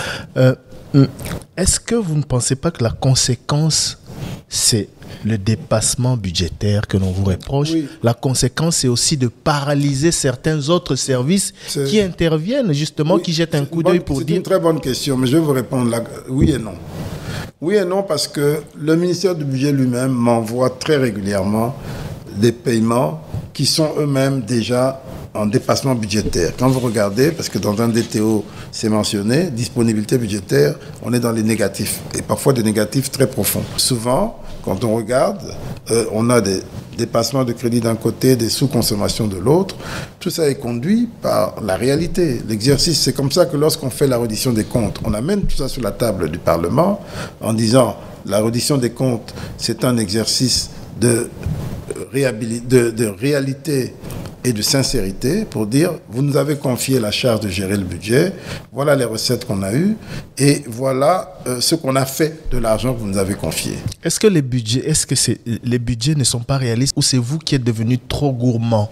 Speaker 2: Est-ce que vous ne pensez pas que la conséquence, c'est le dépassement budgétaire que l'on vous reproche? Oui. La conséquence, c'est aussi de paralyser certains autres services qui interviennent, justement, qui jettent un coup d'œil pour dire...
Speaker 5: C'est une très bonne question, mais je vais vous répondre là, oui et non. Oui et non, parce que le ministère du Budget lui-même m'envoie très régulièrement des paiements qui sont eux-mêmes déjà en dépassement budgétaire. Quand vous regardez, parce que dans un DTO, c'est mentionné, disponibilité budgétaire, on est dans les négatifs, et parfois des négatifs très profonds. Souvent, quand on regarde, on a des dépassements de crédit d'un côté, des sous-consommations de l'autre. Tout ça est conduit par la réalité. L'exercice, c'est comme ça que lorsqu'on fait la reddition des comptes, on amène tout ça sur la table du Parlement en disant la reddition des comptes, c'est un exercice de réalité et de sincérité pour dire, vous nous avez confié la charge de gérer le budget, voilà les recettes qu'on a eues et voilà ce qu'on a fait de l'argent que vous nous avez confié.
Speaker 2: Est-ce que les budgets ne sont pas réalistes ou c'est vous qui êtes devenu trop gourmand?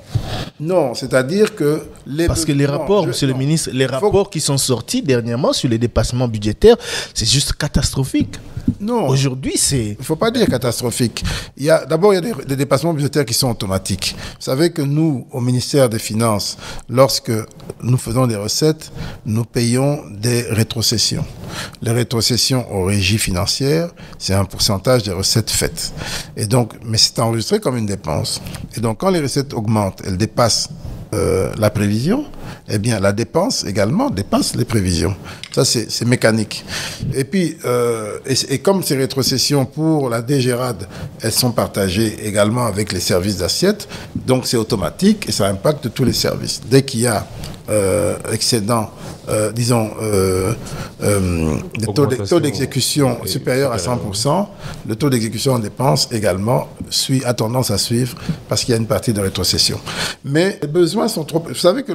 Speaker 5: Non, c'est-à-dire que...
Speaker 2: Parce que les rapports, monsieur le ministre, les rapports qui sont sortis dernièrement sur les dépassements budgétaires, c'est juste catastrophique.
Speaker 5: Non.
Speaker 2: Aujourd'hui, c'est...
Speaker 5: Il ne faut pas dire catastrophique. D'abord, il y a des dépassements budgétaires qui sont automatiques. Vous savez que nous, au ministère des Finances, lorsque nous faisons des recettes, nous payons des rétrocessions. Les rétrocessions aux régies financières, c'est un pourcentage des recettes faites. Et donc, mais c'est enregistré comme une dépense. Et donc, quand les recettes augmentent, elles dépassent la prévision, eh bien, la dépense également dépasse les prévisions. Ça, c'est mécanique. Et puis, et comme ces rétrocessions pour la DGRAD, elles sont partagées également avec les services d'assiette, donc c'est automatique et ça impacte tous les services. Dès qu'il y a excédant, des taux d'exécution supérieurs à 100%, le taux d'exécution en dépenses également a tendance à suivre parce qu'il y a une partie de rétrocession. Mais les besoins sont trop... Vous savez que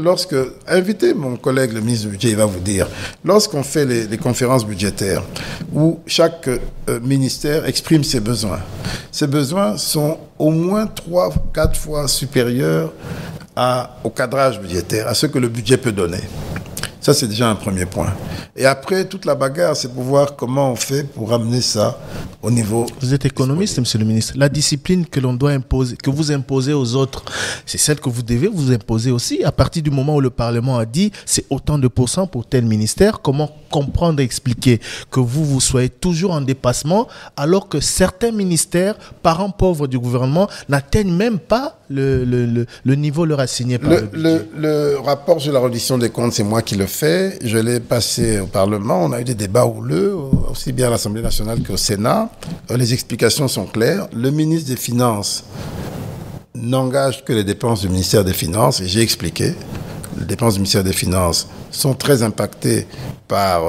Speaker 5: invitez mon collègue le ministre du Budget, il va vous dire, lorsqu'on fait les conférences budgétaires où chaque ministère exprime ses besoins sont au moins 3-4 fois supérieurs au cadrage budgétaire, à ce que le budget peut donner. Ça, c'est déjà un premier point. Et après, toute la bagarre, c'est pour voir comment on fait pour amener ça au niveau...
Speaker 2: Vous êtes économiste, monsieur le ministre. La discipline que l'on doit imposer, que vous imposez aux autres, c'est celle que vous devez vous imposer aussi. À partir du moment où le Parlement a dit c'est autant de pourcents pour tel ministère, comment comprendre et expliquer que vous soyez toujours en dépassement alors que certains ministères, parents pauvres du gouvernement, n'atteignent même pas le niveau leur assigné par le budget.
Speaker 5: Le rapport sur la reddition des comptes, c'est moi qui le fais. Je l'ai passé au Parlement. On a eu des débats houleux, aussi bien à l'Assemblée nationale qu'au Sénat. Les explications sont claires. Le ministre des Finances n'engage que les dépenses du ministère des Finances, et j'ai expliqué. Les dépenses du ministère des Finances sont très impactées par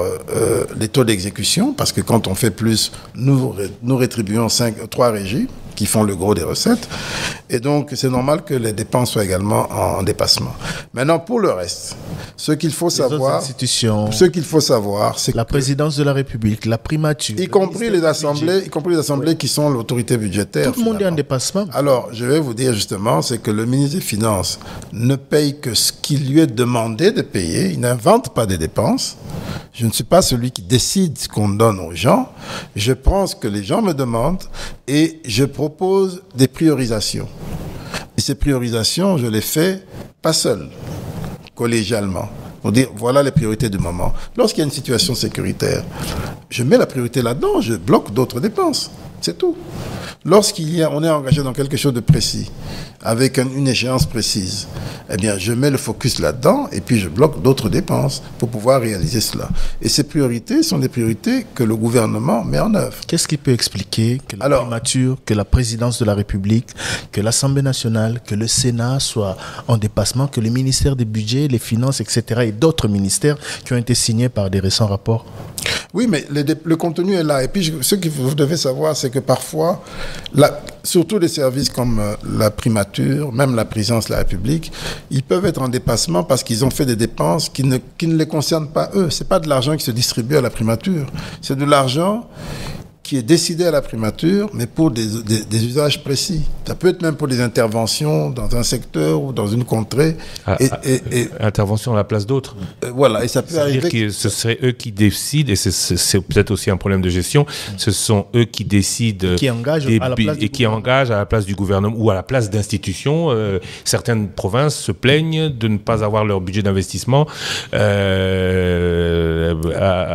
Speaker 5: les taux d'exécution, parce que quand on fait plus, nous rétribuons 3 régies qui font le gros des recettes. Et donc, c'est normal que les dépenses soient également en dépassement. Maintenant, pour le reste, ce qu'il faut savoir, c'est
Speaker 2: la présidence de la République, la primature,
Speaker 5: y compris les assemblées qui sont l'autorité budgétaire.
Speaker 2: Tout le monde est en dépassement.
Speaker 5: Alors, je vais vous dire justement, c'est que le ministre des Finances ne paye que ce qui lui est demandé de payer. Il n'invente pas des dépenses. Je ne suis pas celui qui décide ce qu'on donne aux gens. Je prends ce que les gens me demandent et je propose des priorisations. Et ces priorisations, je les fais pas seul, collégialement. Pour dire, voilà les priorités du moment. Lorsqu'il y a une situation sécuritaire, je mets la priorité là-dedans, je bloque d'autres dépenses. C'est tout. On est engagé dans quelque chose de précis, avec une échéance précise, eh bien, je mets le focus là-dedans et puis je bloque d'autres dépenses pour pouvoir réaliser cela. Et ces priorités sont des priorités que le gouvernement met en œuvre.
Speaker 2: Qu'est-ce qui peut expliquer que la primature, que la présidence de la République, que l'Assemblée nationale, que le Sénat soient en dépassement, que le ministère des Budgets, les Finances, etc. et d'autres ministères qui ont été signés par des récents rapports?
Speaker 5: Oui, mais le contenu est là. Et puis, ce que vous devez savoir, c'est que parfois, surtout des services comme la primature, même la présidence de la République, ils peuvent être en dépassement parce qu'ils ont fait des dépenses qui ne les concernent pas eux. Ce n'est pas de l'argent qui se distribue à la primature. C'est de l'argent qui est décidé à la primature, mais pour des usages précis. Ça peut être même pour des interventions dans un secteur ou dans une contrée.
Speaker 4: Intervention à la place d'autres.
Speaker 5: Voilà, et ça peut arriver...
Speaker 4: que ce serait eux qui décident, et c'est peut-être aussi un problème de gestion, ce sont eux qui décident...
Speaker 2: Qui engagent
Speaker 4: à la place du gouvernement ou à la place d'institutions. Certaines provinces se plaignent de ne pas avoir leur budget d'investissement à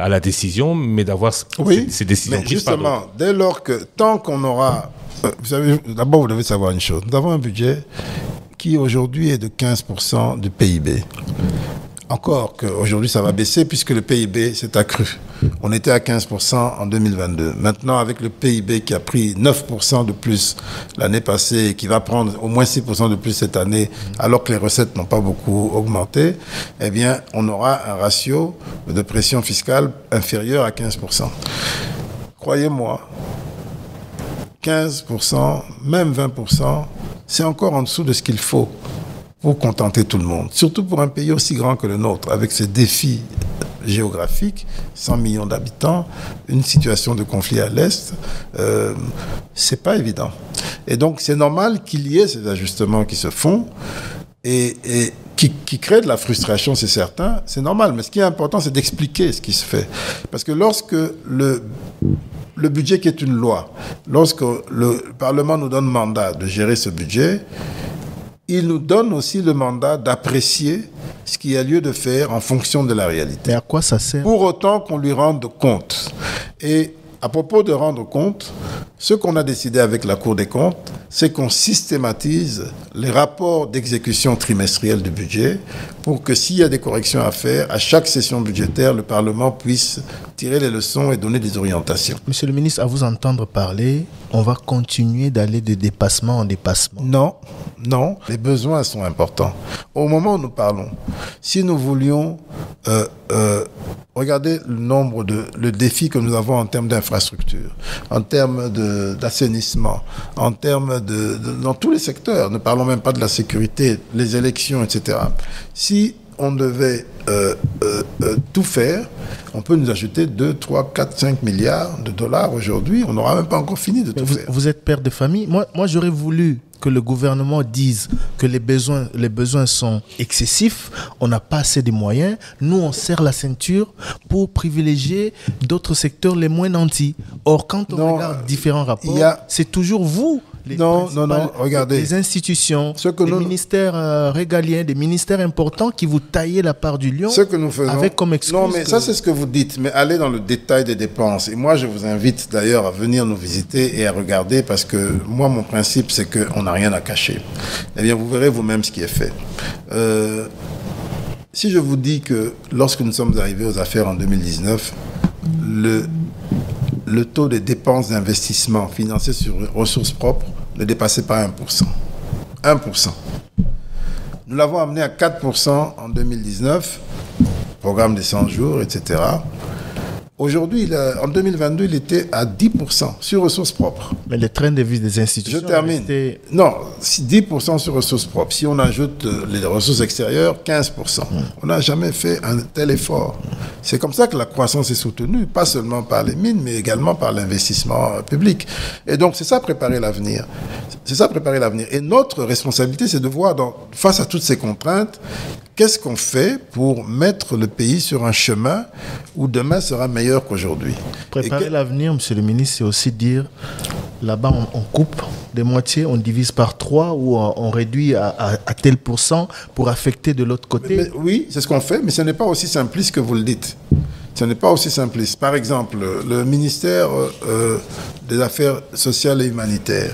Speaker 4: la décision, mais d'avoir ces décisions prises par d'autres.
Speaker 5: Dès lors que, tant qu'on aura... Vous savez, d'abord, vous devez savoir une chose. Nous avons un budget qui, aujourd'hui, est de 15% du PIB. Encore qu'aujourd'hui, ça va baisser puisque le PIB s'est accru. On était à 15% en 2022. Maintenant, avec le PIB qui a pris 9% de plus l'année passée et qui va prendre au moins 6% de plus cette année, alors que les recettes n'ont pas beaucoup augmenté, eh bien, on aura un ratio de pression fiscale inférieur à 15%. Croyez-moi, 15%, même 20%, c'est encore en dessous de ce qu'il faut pour contenter tout le monde. Surtout pour un pays aussi grand que le nôtre, avec ses défis géographiques, 100 millions d'habitants, une situation de conflit à l'Est, c'est pas évident. Et donc, c'est normal qu'il y ait ces ajustements qui se font et qui créent de la frustration, c'est certain, c'est normal. Mais ce qui est important, c'est d'expliquer ce qui se fait. Parce que lorsque le budget qui est une loi, lorsque le Parlement nous donne mandat de gérer ce budget, il nous donne aussi le mandat d'apprécier ce qu'il y a lieu de faire en fonction de la réalité.
Speaker 2: Mais à quoi ça sert?
Speaker 5: Pour autant qu'on lui rende compte. Et À propos de rendre compte, ce qu'on a décidé avec la Cour des comptes, c'est qu'on systématise les rapports d'exécution trimestrielle du budget pour que s'il y a des corrections à faire, à chaque session budgétaire, le Parlement puisse tirer les leçons et donner des orientations.
Speaker 2: Monsieur le ministre, à vous entendre parler, on va continuer d'aller de dépassement en dépassement.
Speaker 5: Non, les besoins sont importants. Au moment où nous parlons, si nous voulions regarder le défi que nous avons en termes d'infrastructure, en termes d'assainissement, en termes dans tous les secteurs, ne parlons même pas de la sécurité, les élections, etc. Si on devait tout faire, on peut nous ajouter 2, 3, 4, 5 milliards de dollars aujourd'hui. On n'aura même pas encore fini de tout faire.
Speaker 2: Vous êtes père de famille. Moi j'aurais voulu que le gouvernement dise que les besoins sont excessifs, on n'a pas assez de moyens. Nous, on serre la ceinture pour privilégier d'autres secteurs les moins nantis. Or, quand on regarde différents rapports, c'est toujours vous,
Speaker 5: regardez.
Speaker 2: Les institutions, les ministères régaliens, des ministères importants qui vous taillez la part du lion.
Speaker 5: Ce que nous faisons,
Speaker 2: avec comme excuse.
Speaker 5: Non, mais ça, c'est ce que vous dites. Mais allez dans le détail des dépenses. Et moi, je vous invite d'ailleurs à venir nous visiter et à regarder parce que moi, mon principe, c'est qu'on n'a rien à cacher. Eh bien, vous verrez vous-même ce qui est fait. Si je vous dis que lorsque nous sommes arrivés aux affaires en 2019, le taux des dépenses d'investissement financées sur ressources propres ne dépassait pas 1%. 1%. Nous l'avons amené à 4% en 2019, programme des 100 jours, etc. Aujourd'hui, en 2022, il était à 10% sur ressources propres.
Speaker 2: Mais le train de vie des institutions...
Speaker 5: Je termine. Non, 10% sur ressources propres. Si on ajoute les ressources extérieures, 15%. On n'a jamais fait un tel effort. C'est comme ça que la croissance est soutenue, pas seulement par les mines, mais également par l'investissement public. Et donc, c'est ça préparer l'avenir. C'est ça préparer l'avenir. Et notre responsabilité, c'est de voir, face à toutes ces contraintes, qu'est-ce qu'on fait pour mettre le pays sur un chemin où demain sera meilleur qu'aujourd'hui.
Speaker 2: Préparer l'avenir, monsieur le ministre, c'est aussi dire, là-bas, on coupe des moitiés, on divise par 3 ou on réduit à tel pourcent pour affecter de l'autre côté.
Speaker 5: Oui, c'est ce qu'on fait, mais ce n'est pas aussi simpliste que vous le dites. Ce n'est pas aussi simpliste. Par exemple, le ministère des Affaires sociales et humanitaires,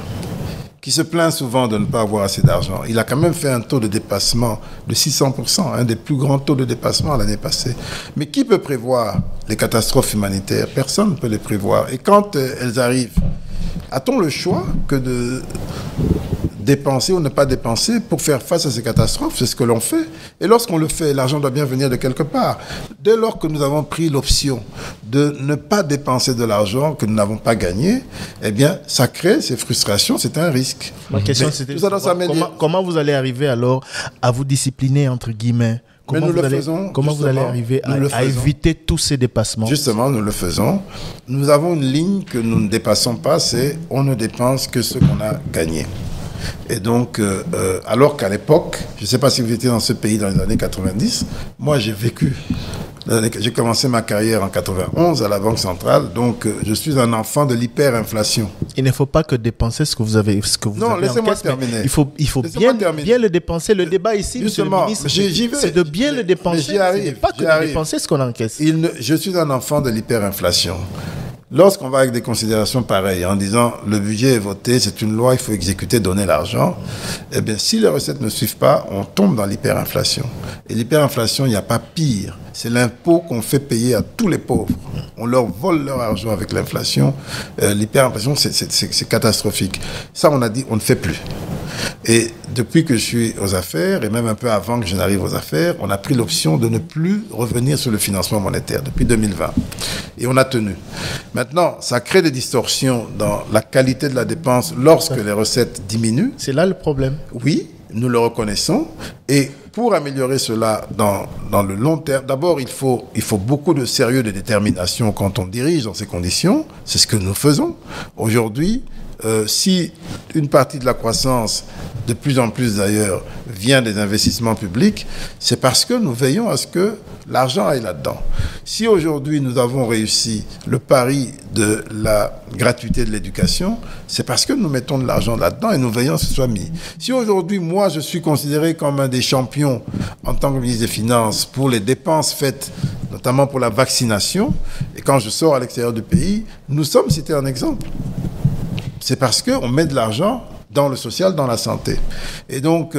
Speaker 5: qui se plaint souvent de ne pas avoir assez d'argent. Il a quand même fait un taux de dépassement de 600%, un des plus grands taux de dépassement l'année passée. Mais qui peut prévoir les catastrophes humanitaires? Personne ne peut les prévoir. Et quand elles arrivent, a-t-on le choix que de dépenser ou ne pas dépenser pour faire face à ces catastrophes? C'est ce que l'on fait. Et lorsqu'on le fait, l'argent doit bien venir de quelque part. Dès lors que nous avons pris l'option de ne pas dépenser de l'argent que nous n'avons pas gagné, eh bien, ça crée ces frustrations, c'est un risque.
Speaker 2: Ma question, c'était comment vous allez arriver alors à vous discipliner, entre guillemets? Comment vous allez arriver à éviter tous ces dépassements? Justement,
Speaker 5: nous le faisons. Nous avons une ligne que nous ne dépassons pas, c'est on ne dépense que ce qu'on a gagné. Et donc, alors qu'à l'époque, je ne sais pas si vous étiez dans ce pays dans les années 90, moi j'ai vécu, j'ai commencé ma carrière en 91 à la Banque centrale, donc je suis un enfant de l'hyperinflation.
Speaker 2: Il ne faut pas que dépenser ce que vous avez
Speaker 5: Non, laissez-moi terminer.
Speaker 2: Il faut bien le dépenser. Le débat ici,
Speaker 5: justement,
Speaker 2: c'est de bien le dépenser.
Speaker 5: J'y arrive.
Speaker 2: Pas que de dépenser ce qu'on encaisse.
Speaker 5: Je suis un enfant de l'hyperinflation. Lorsqu'on va avec des considérations pareilles, en disant le budget est voté, c'est une loi, il faut exécuter, donner l'argent, eh bien, si les recettes ne suivent pas, on tombe dans l'hyperinflation. Et l'hyperinflation, il n'y a pas pire. C'est l'impôt qu'on fait payer à tous les pauvres. On leur vole leur argent avec l'inflation. L'hyperinflation, c'est catastrophique. Ça, on a dit, on ne fait plus. Et depuis que je suis aux affaires, et même un peu avant que je n'arrive aux affaires, on a pris l'option de ne plus revenir sur le financement monétaire depuis 2020. Et on a tenu. Maintenant, ça crée des distorsions dans la qualité de la dépense lorsque les recettes diminuent.
Speaker 2: C'est là le problème.
Speaker 5: Oui, nous le reconnaissons. Et pour améliorer cela dans le long terme, d'abord, il faut beaucoup de sérieux, de détermination quand on dirige dans ces conditions. C'est ce que nous faisons. Aujourd'hui, si une partie de la croissance, de plus en plus d'ailleurs, vient des investissements publics, c'est parce que nous veillons à ce que l'argent aille là-dedans. Si aujourd'hui nous avons réussi le pari de la gratuité de l'éducation, c'est parce que nous mettons de l'argent là-dedans et nous veillons à ce que ce soit mis. Si aujourd'hui, moi, je suis considéré comme un des champions en tant que ministre des Finances pour les dépenses faites notamment pour la vaccination. Et quand je sors à l'extérieur du pays, nous sommes cités en exemple. C'est parce qu'on met de l'argent dans le social, dans la santé. Et donc,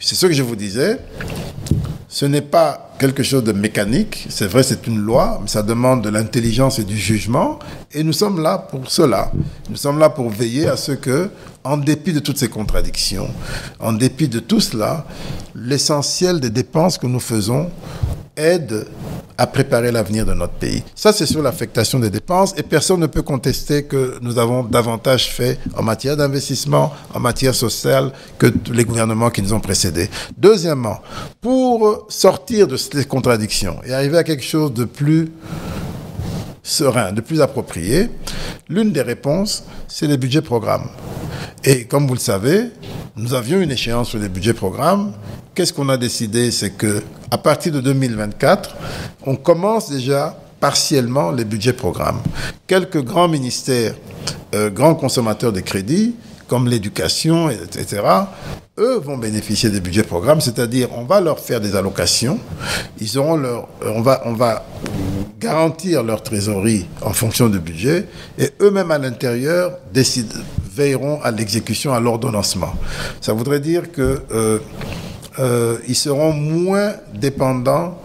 Speaker 5: c'est ce que je vous disais. Ce n'est pas quelque chose de mécanique. C'est vrai, c'est une loi, mais ça demande de l'intelligence et du jugement. Et nous sommes là pour cela. Nous sommes là pour veiller à ce que, en dépit de toutes ces contradictions, en dépit de tout cela, l'essentiel des dépenses que nous faisons aide à préparer l'avenir de notre pays. Ça, c'est sur l'affectation des dépenses et personne ne peut contester que nous avons davantage fait en matière d'investissement, en matière sociale que tous les gouvernements qui nous ont précédés. Deuxièmement, pour sortir de ces contradictions et arriver à quelque chose de plus serein, de plus approprié, l'une des réponses, c'est les budgets programmes. Et comme vous le savez, nous avions une échéance sur les budgets programmes. Qu'est-ce qu'on a décidé? C'est que à partir de 2024, on commence déjà partiellement les budgets programmes. Quelques grands ministères, grands consommateurs de crédits, comme l'éducation, etc., eux vont bénéficier des budgets programmes, c'est-à-dire on va leur faire des allocations, ils auront on va garantir leur trésorerie en fonction du budget, et eux-mêmes à l'intérieur veilleront à l'exécution, à l'ordonnancement. Ça voudrait dire que ils seront moins dépendants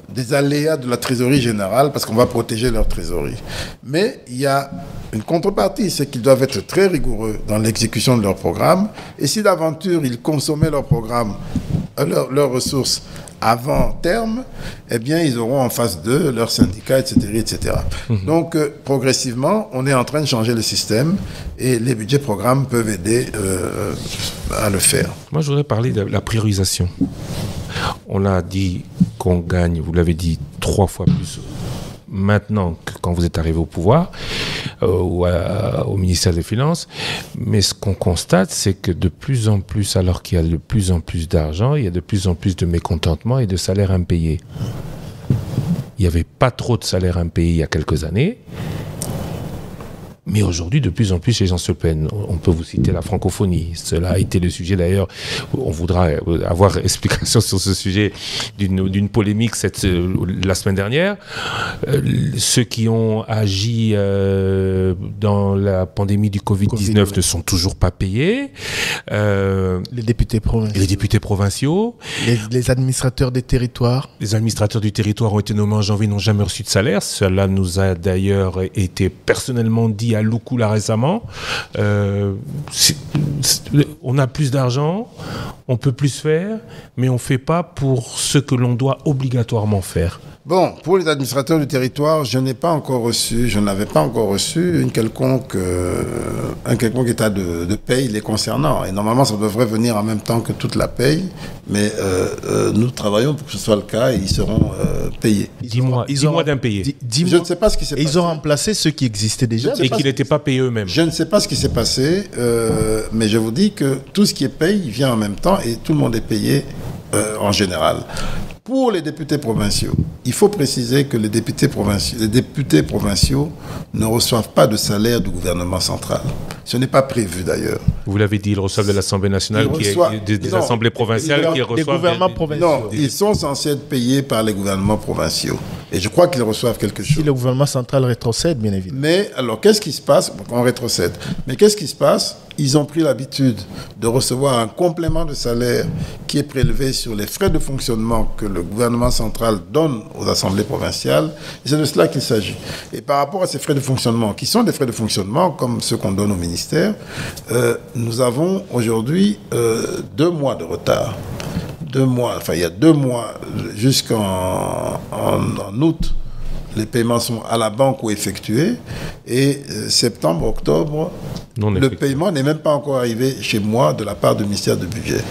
Speaker 5: des aléas de la trésorerie générale parce qu'on va protéger leur trésorerie. Mais il y a une contrepartie, c'est qu'ils doivent être très rigoureux dans l'exécution de leur programme. Et si d'aventure ils consommaient leur programme, leurs ressources avant terme, eh bien, ils auront en face d'eux leurs syndicats, etc., etc. Donc, progressivement, on est en train de changer le système et les budgets programmes peuvent aider à le faire.
Speaker 4: Moi, je voudrais parler de la priorisation. On a dit qu'on gagne, vous l'avez dit, 3 fois plus maintenant que quand vous êtes arrivé au pouvoir ou au ministère des Finances. Mais ce qu'on constate, c'est que de plus en plus, alors qu'il y a de plus en plus d'argent, il y a de plus en plus de mécontentement et de salaires impayés. Il n'y avait pas trop de salaires impayés il y a quelques années. Mais aujourd'hui, de plus en plus, les gens se plaignent. On peut vous citer la francophonie. Cela a été le sujet, d'ailleurs. On voudra avoir explication sur ce sujet d'une polémique la semaine dernière. Ceux qui ont agi dans la pandémie du Covid-19 ne sont toujours pas payés.
Speaker 2: Les députés provinciaux.
Speaker 4: Les députés provinciaux.
Speaker 2: Les administrateurs des territoires.
Speaker 4: Les administrateurs du territoire ont été nommés en janvier, n'ont jamais reçu de salaire. Cela nous a d'ailleurs été personnellement dit à Loukoula récemment. On a plus d'argent, on peut plus faire, mais on ne fait pas pour ce que l'on doit obligatoirement faire.
Speaker 5: Bon, pour les administrateurs du territoire, je n'avais pas encore reçu un quelconque état de paye les concernant. Et normalement, ça devrait venir en même temps que toute la paye. Mais nous travaillons pour que ce soit le cas et ils seront payés.
Speaker 4: 10 mois d'impayés.
Speaker 5: Je ne sais pas ce qui s'est passé.
Speaker 2: Ils ont remplacé ceux qui existaient déjà.
Speaker 4: Et qui n'étaient pas payés eux-mêmes.
Speaker 5: Je ne sais pas ce qui s'est passé, mais je vous dis que tout ce qui est paye vient en même temps et tout le monde est payé en général. Pour les députés provinciaux, il faut préciser que les députés provinciaux ne reçoivent pas de salaire du gouvernement central. Ce n'est pas prévu d'ailleurs.
Speaker 4: Vous l'avez dit, ils reçoivent de l'Assemblée nationale, des assemblées provinciales qui reçoivent
Speaker 2: des gouvernements provinciaux.
Speaker 5: Non, ils sont censés être payés par les gouvernements provinciaux. Et je crois qu'ils reçoivent quelque chose.
Speaker 2: Si le gouvernement central rétrocède, bien évidemment.
Speaker 5: Mais alors, qu'est-ce qui se passe? On rétrocède. Mais qu'est-ce qui se passe? Ils ont pris l'habitude de recevoir un complément de salaire qui est prélevé sur les frais de fonctionnement que le gouvernement central donne aux assemblées provinciales. Et c'est de cela qu'il s'agit. Et par rapport à ces frais de fonctionnement, qui sont des frais de fonctionnement comme ceux qu'on donne au ministère, nous avons aujourd'hui 2 mois de retard. 2 mois, enfin il y a 2 mois jusqu'en août. Les paiements sont à la banque ou effectués. Et septembre, octobre, le paiement n'est même pas encore arrivé chez moi de la part du ministère du Budget.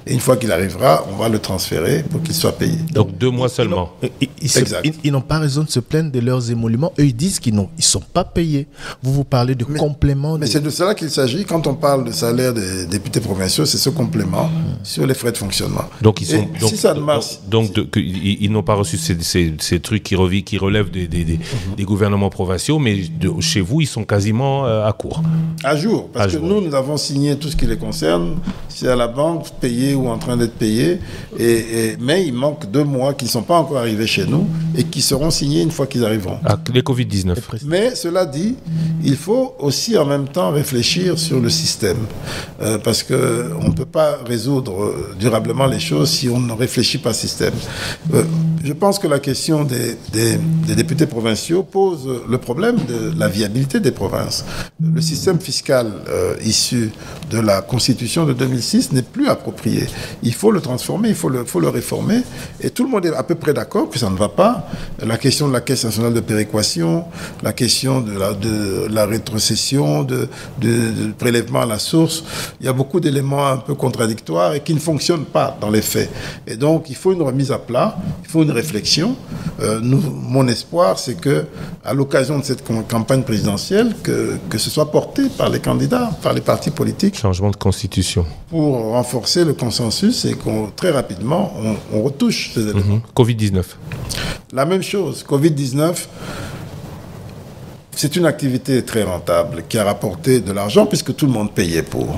Speaker 5: Et une fois qu'il arrivera, on va le transférer pour qu'il soit payé.
Speaker 4: Donc 2 mois seulement.
Speaker 2: Ils n'ont pas raison de se plaindre de leurs émoluments. Eux, ils disent qu'ils ne sont pas payés. Vous parlez de complément.
Speaker 5: Mais c'est de cela qu'il s'agit. Quand on parle de salaire des députés provinciaux, c'est ce complément sur les frais de fonctionnement.
Speaker 4: Donc ils n'ont pas reçu ces trucs qui relèvent des gouvernements provinciaux, mais chez vous, ils sont quasiment à court.
Speaker 5: jour. Parce que nous avons signé tout ce qui les concerne. C'est à la banque, payé ou en train d'être payé. Mais il manque 2 mois qui ne sont pas encore arrivés chez nous et qui seront signés une fois qu'ils arriveront.
Speaker 4: Les Covid-19.
Speaker 5: Mais cela dit, il faut aussi en même temps réfléchir sur le système. Parce qu'on ne peut pas résoudre durablement les choses si on ne réfléchit pas au système. Je pense que la question des députés provinciaux pose le problème de la viabilité des provinces. Le système fiscal issu de la Constitution de 2006 n'est plus approprié. Il faut le transformer, il faut le réformer. Et tout le monde est à peu près d'accord que ça ne va pas. La question de la Caisse nationale de péréquation, la question de la rétrocession, de prélèvement à la source, il y a beaucoup d'éléments un peu contradictoires et qui ne fonctionnent pas dans les faits. Et donc, il faut une remise à plat, il faut une réflexion. Mon espoir, c'est que, à l'occasion de cette campagne présidentielle, que ce soit porté par les candidats, par les partis politiques.
Speaker 4: Changement de constitution.
Speaker 5: Pour renforcer le consensus et qu'on, très rapidement, on retouche ces éléments.
Speaker 4: Covid-19.
Speaker 5: La même chose. Covid-19, c'est une activité très rentable qui a rapporté de l'argent puisque tout le monde payait pour.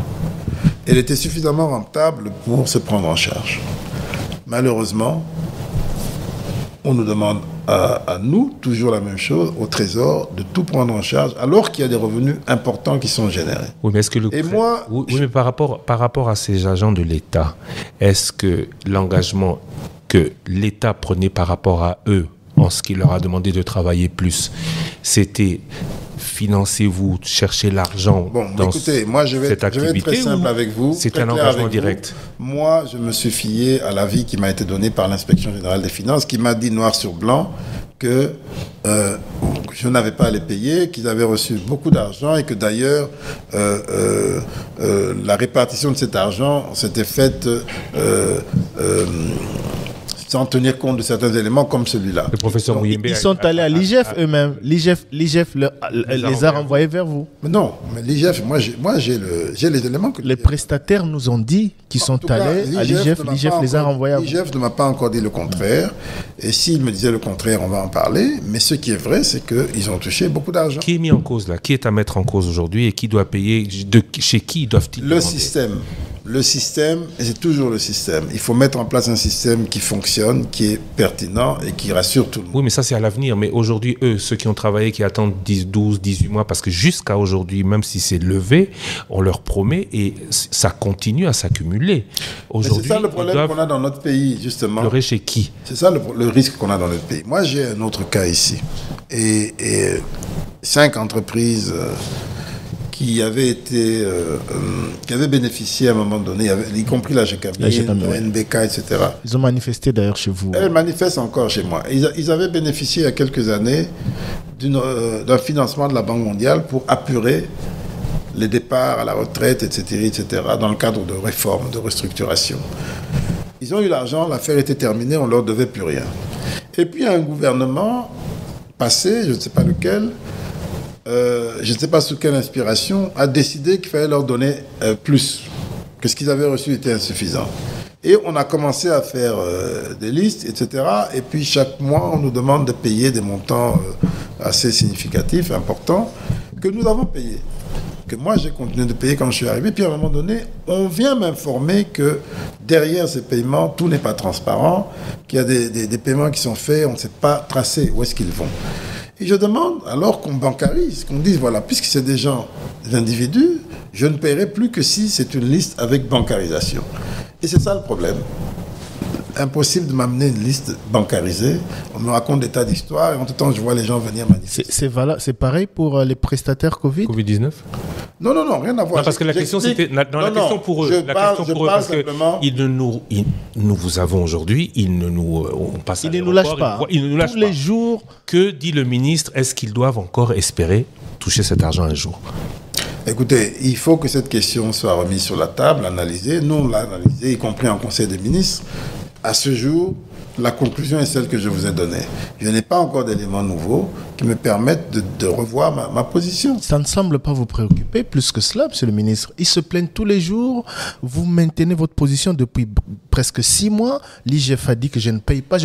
Speaker 5: Elle était suffisamment rentable pour se prendre en charge. Malheureusement, on nous demande à nous, toujours la même chose, au Trésor, de tout prendre en charge, alors qu'il y a des revenus importants qui sont générés.
Speaker 4: Oui, mais est-ce que mais par rapport à ces agents de l'État, est-ce que l'engagement que l'État prenait par rapport à eux, en ce qu'il leur a demandé de travailler plus, c'était financez-vous, cherchez l'argent dans
Speaker 5: écoutez, moi je vais être très simple avec vous.
Speaker 4: C'est un engagement direct.
Speaker 5: Moi, je me suis fié à l'avis qui m'a été donné par l'inspection générale des finances, qui m'a dit noir sur blanc que je n'avais pas à les payer, qu'ils avaient reçu beaucoup d'argent et que d'ailleurs la répartition de cet argent s'était faite sans tenir compte de certains éléments comme celui-là.
Speaker 4: Le professeur Mouyembe,
Speaker 2: ils sont allés à l'IGF eux-mêmes. L'IGF les a renvoyés vers vous.
Speaker 5: Mais non, mais l'IGF, moi j'ai les éléments que...
Speaker 2: Les prestataires nous ont dit qu'ils sont allés à l'IGF. L'IGF les a renvoyés à vous.
Speaker 5: L'IGF ne m'a pas encore dit le contraire. Et s'il me disait le contraire, on va en parler. Mais ce qui est vrai, c'est qu'ils ont touché beaucoup d'argent.
Speaker 4: Qui est mis en cause là? Qui est à mettre en cause aujourd'hui et qui doit payer? Chez qui doivent-ils
Speaker 5: demander? Le système, et c'est toujours le système. Il faut mettre en place un système qui fonctionne, qui est pertinent et qui rassure tout le monde.
Speaker 4: Oui, mais ça, c'est à l'avenir. Mais aujourd'hui, eux, ceux qui ont travaillé, qui attendent 10, 12, 18 mois, parce que jusqu'à aujourd'hui, même si c'est levé, on leur promet et ça continue à s'accumuler. Aujourd'hui,
Speaker 5: c'est ça le problème qu'on a dans notre pays, justement.
Speaker 4: Pleurer chez qui?
Speaker 5: C'est ça le risque qu'on a dans notre pays. Moi, j'ai un autre cas ici. Et 5 entreprises... qui avaient bénéficié à un moment donné, y compris la GKB, la NBK, etc.
Speaker 2: Ils ont manifesté d'ailleurs chez vous.
Speaker 5: Elles manifestent encore chez moi. Ils avaient bénéficié il y a quelques années d'un financement de la Banque mondiale pour apurer les départs à la retraite, etc., dans le cadre de réformes, de restructuration. Ils ont eu l'argent, l'affaire était terminée, on ne leur devait plus rien. Et puis un gouvernement passé, je ne sais pas lequel, je ne sais pas sous quelle inspiration, a décidé qu'il fallait leur donner plus, que ce qu'ils avaient reçu était insuffisant. Et on a commencé à faire des listes, etc. Et puis chaque mois, on nous demande de payer des montants assez significatifs, importants, que nous avons payés. Que moi, j'ai continué de payer quand je suis arrivé. Puis à un moment donné, on vient m'informer que derrière ces paiements, tout n'est pas transparent, qu'il y a des paiements qui sont faits, on ne sait pas tracer où est-ce qu'ils vont. Et je demande, alors qu'on bancarise, qu'on dise, voilà, puisque c'est des gens, des individus, je ne paierai plus que si c'est une liste avec bancarisation. Et c'est ça le problème. Impossible de m'amener une liste bancarisée. On me raconte des tas d'histoires et en tout temps, je vois les gens venir manifester.
Speaker 2: C'est pareil pour les prestataires Covid-19 ?
Speaker 5: Non, rien à voir.
Speaker 4: Non, parce que la question, c'était... La question pour eux, parce que nous vous avons aujourd'hui, on passe à
Speaker 2: ils ne nous lâchent pas.
Speaker 4: Ils ne nous lâchent pas.
Speaker 2: Tous les jours...
Speaker 4: Que dit le ministre? Est-ce qu'ils doivent encore espérer toucher cet argent un jour?
Speaker 5: Écoutez, il faut que cette question soit remise sur la table, analysée. Nous, on l'a analysée, y compris en Conseil des ministres. À ce jour, la conclusion est celle que je vous ai donnée. Je n'ai pas encore d'éléments nouveaux. qui me permettent de revoir ma position.
Speaker 2: Ça ne semble pas vous préoccuper plus que cela, monsieur le ministre. Ils se plaignent tous les jours. Vous maintenez votre position depuis presque 6 mois. L'IGF a dit que je ne paye pas.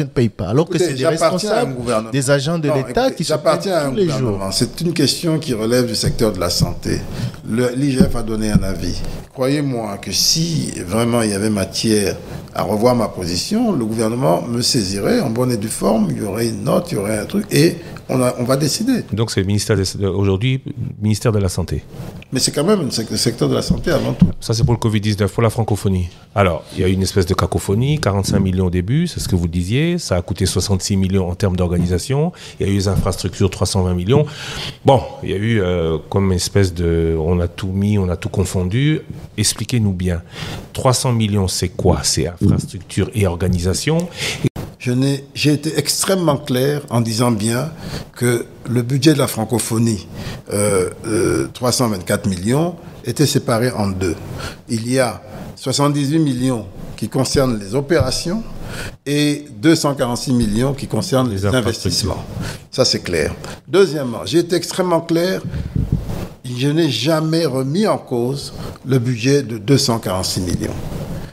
Speaker 2: Alors
Speaker 5: Écoutez,
Speaker 2: que c'est des responsables, des agents de l'État qui se plaignent tous les jours.
Speaker 5: C'est une question qui relève du secteur de la santé. L'IGF a donné un avis. Croyez-moi que si vraiment il y avait matière à revoir ma position, le gouvernement me saisirait en bonne et due forme. Il y aurait une note, il y aurait un truc et on va décider.
Speaker 4: Donc c'est le ministère aujourd'hui, ministère de la Santé.
Speaker 5: Mais c'est quand même le secteur de la santé avant tout.
Speaker 4: Ça c'est pour le Covid-19, pour la francophonie. Alors, il y a eu une espèce de cacophonie, 45 millions au début, c'est ce que vous disiez, ça a coûté 66 millions en termes d'organisation, il y a eu les infrastructures, 320 millions. Bon, il y a eu comme une espèce de... On a tout mis, on a tout confondu. Expliquez-nous bien. 300 millions, c'est quoi? C'est infrastructure et organisation.
Speaker 5: J'ai été extrêmement clair en disant bien que le budget de la francophonie, 324 millions, était séparé en deux. Il y a 78 millions qui concernent les opérations et 246 millions qui concernent les investissements. Ça, c'est clair. Deuxièmement, j'ai été extrêmement clair. Je n'ai jamais remis en cause le budget de 246 millions.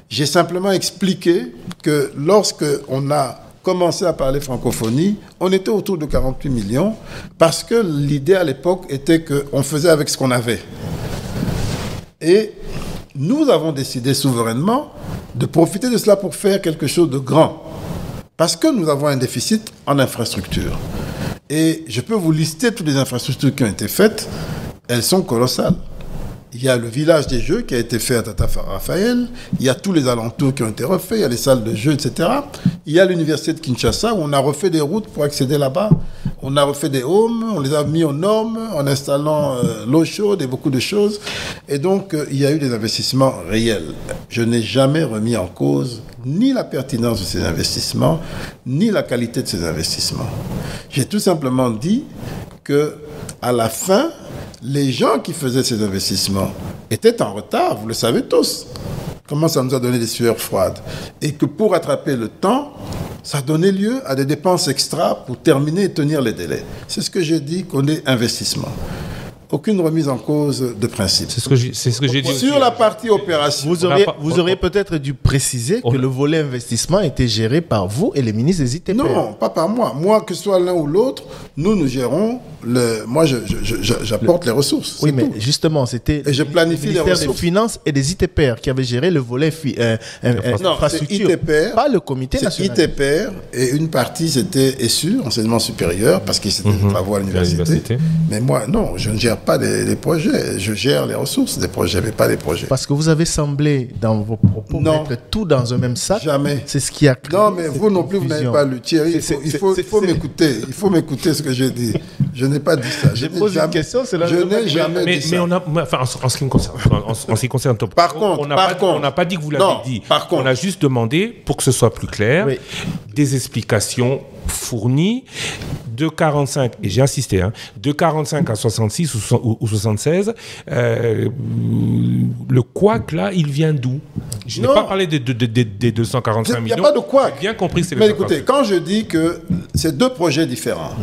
Speaker 5: J'ai simplement expliqué que lorsque on a commencé à parler francophonie, on était autour de 48 millions parce que l'idée à l'époque était qu'on faisait avec ce qu'on avait. Et nous avons décidé souverainement de profiter de cela pour faire quelque chose de grand. Parce que nous avons un déficit en infrastructure. Et je peux vous lister toutes les infrastructures qui ont été faites. Elles sont colossales. Il y a le village des Jeux qui a été fait à Tata Raphaël. Il y a tous les alentours qui ont été refaits. Il y a les salles de jeux, etc. Il y a l'université de Kinshasa où on a refait des routes pour accéder là-bas. On a refait des homes, on les a mis aux normes en installant l'eau chaude et beaucoup de choses. Et donc, il y a eu des investissements réels. Je n'ai jamais remis en cause ni la pertinence de ces investissements, ni la qualité de ces investissements. J'ai tout simplement dit que à la fin, les gens qui faisaient ces investissements étaient en retard, vous le savez tous. Comment ça nous a donné des sueurs froides. Et que pour rattraper le temps, ça donnait lieu à des dépenses extra pour terminer et tenir les délais. C'est ce que j'ai dit qu'on est investissement. Aucune remise en cause de principe.
Speaker 4: C'est ce que j'ai dit.
Speaker 5: Sur la partie opération.
Speaker 2: Vous auriez peut-être dû préciser que le volet investissement était géré par vous et les ministres des ITP.
Speaker 5: Non, pas par moi. Moi, que ce soit l'un ou l'autre, nous gérons moi, j'apporte les ressources.
Speaker 2: Oui, mais justement, c'était
Speaker 5: et je planifie
Speaker 2: le ministère des Finances et des ITPR qui avaient géré le volet infrastructure.
Speaker 5: ITPR,
Speaker 2: pas le comité national.
Speaker 5: ITPR et une partie, c'était ESSU, enseignement supérieur, parce qu'ils étaient des travaux à l'université. Mais moi, non, je ne gère pas les projets. Je gère les ressources des projets, mais pas les projets.
Speaker 2: Parce que vous avez semblé, dans vos propos, mettre tout dans un même sac.
Speaker 5: Jamais.
Speaker 2: C'est ce qui a créé.
Speaker 5: Non, mais vous non plus, vous n'avez pas lu. Thierry, il faut m'écouter. Il faut m'écouter ce que j'ai dit. Je n'ai pas dit ça.
Speaker 2: J'ai posé une question, c'est là.
Speaker 5: Je n'ai jamais dit ça.
Speaker 4: Mais on a, enfin, en ce qui me concerne, en ce qui concerne ton
Speaker 5: par contre,
Speaker 4: on n'a pas dit que vous l'avez dit.
Speaker 5: Par contre,
Speaker 4: on a juste demandé, pour que ce soit plus clair, des explications fournies de 45, et j'ai insisté, de 45 à 66 ou 76, le couac là, il vient d'où? Je n'ai pas parlé des 245 millions.
Speaker 5: Il n'y a pas de couac.
Speaker 4: J'ai bien compris.
Speaker 5: Mais écoutez, quand je dis que c'est deux projets différents,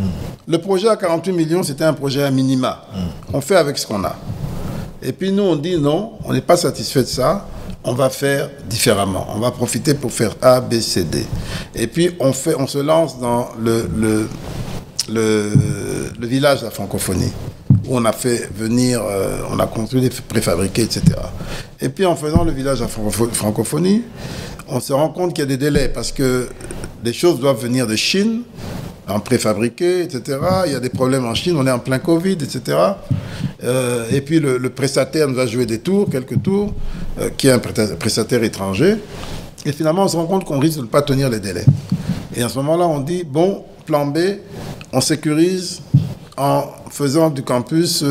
Speaker 5: le projet à 48 millions, c'était un projet à minima. On fait avec ce qu'on a. Et puis nous, on dit non, on n'est pas satisfait de ça. On va faire différemment. On va profiter pour faire A, B, C, D. Et puis, on se lance dans le village de la francophonie, où on a fait venir, on a construit des préfabriqués, etc. Et puis, en faisant le village de la francophonie, on se rend compte qu'il y a des délais, parce que les choses doivent venir de Chine, en préfabriqué, etc. Il y a des problèmes en Chine, on est en plein Covid, etc. Et puis le prestataire nous a joué des tours, quelques tours, qui est un prestataire étranger. Et finalement, on se rend compte qu'on risque de ne pas tenir les délais. Et à ce moment-là, on dit, bon, plan B, on sécurise en faisant du campus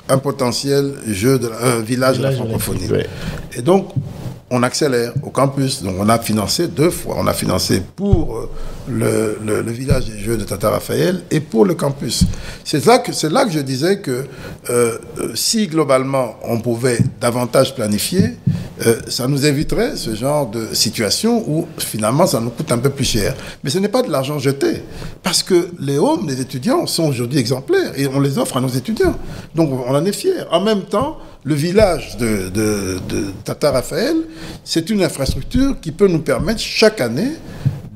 Speaker 5: un potentiel village de la francophonie. Et donc, on accélère au campus. Donc on a financé 2 fois. On a financé pour le village des Jeux de Tata Raphaël et pour le campus. C'est là que je disais que si globalement on pouvait davantage planifier, ça nous éviterait ce genre de situation où finalement ça nous coûte un peu plus cher. Mais ce n'est pas de l'argent jeté, parce que les homes des étudiants sont aujourd'hui exemplaires et on les offre à nos étudiants. Donc on en est fiers. En même temps, le village de Tata Raphaël, c'est une infrastructure qui peut nous permettre chaque année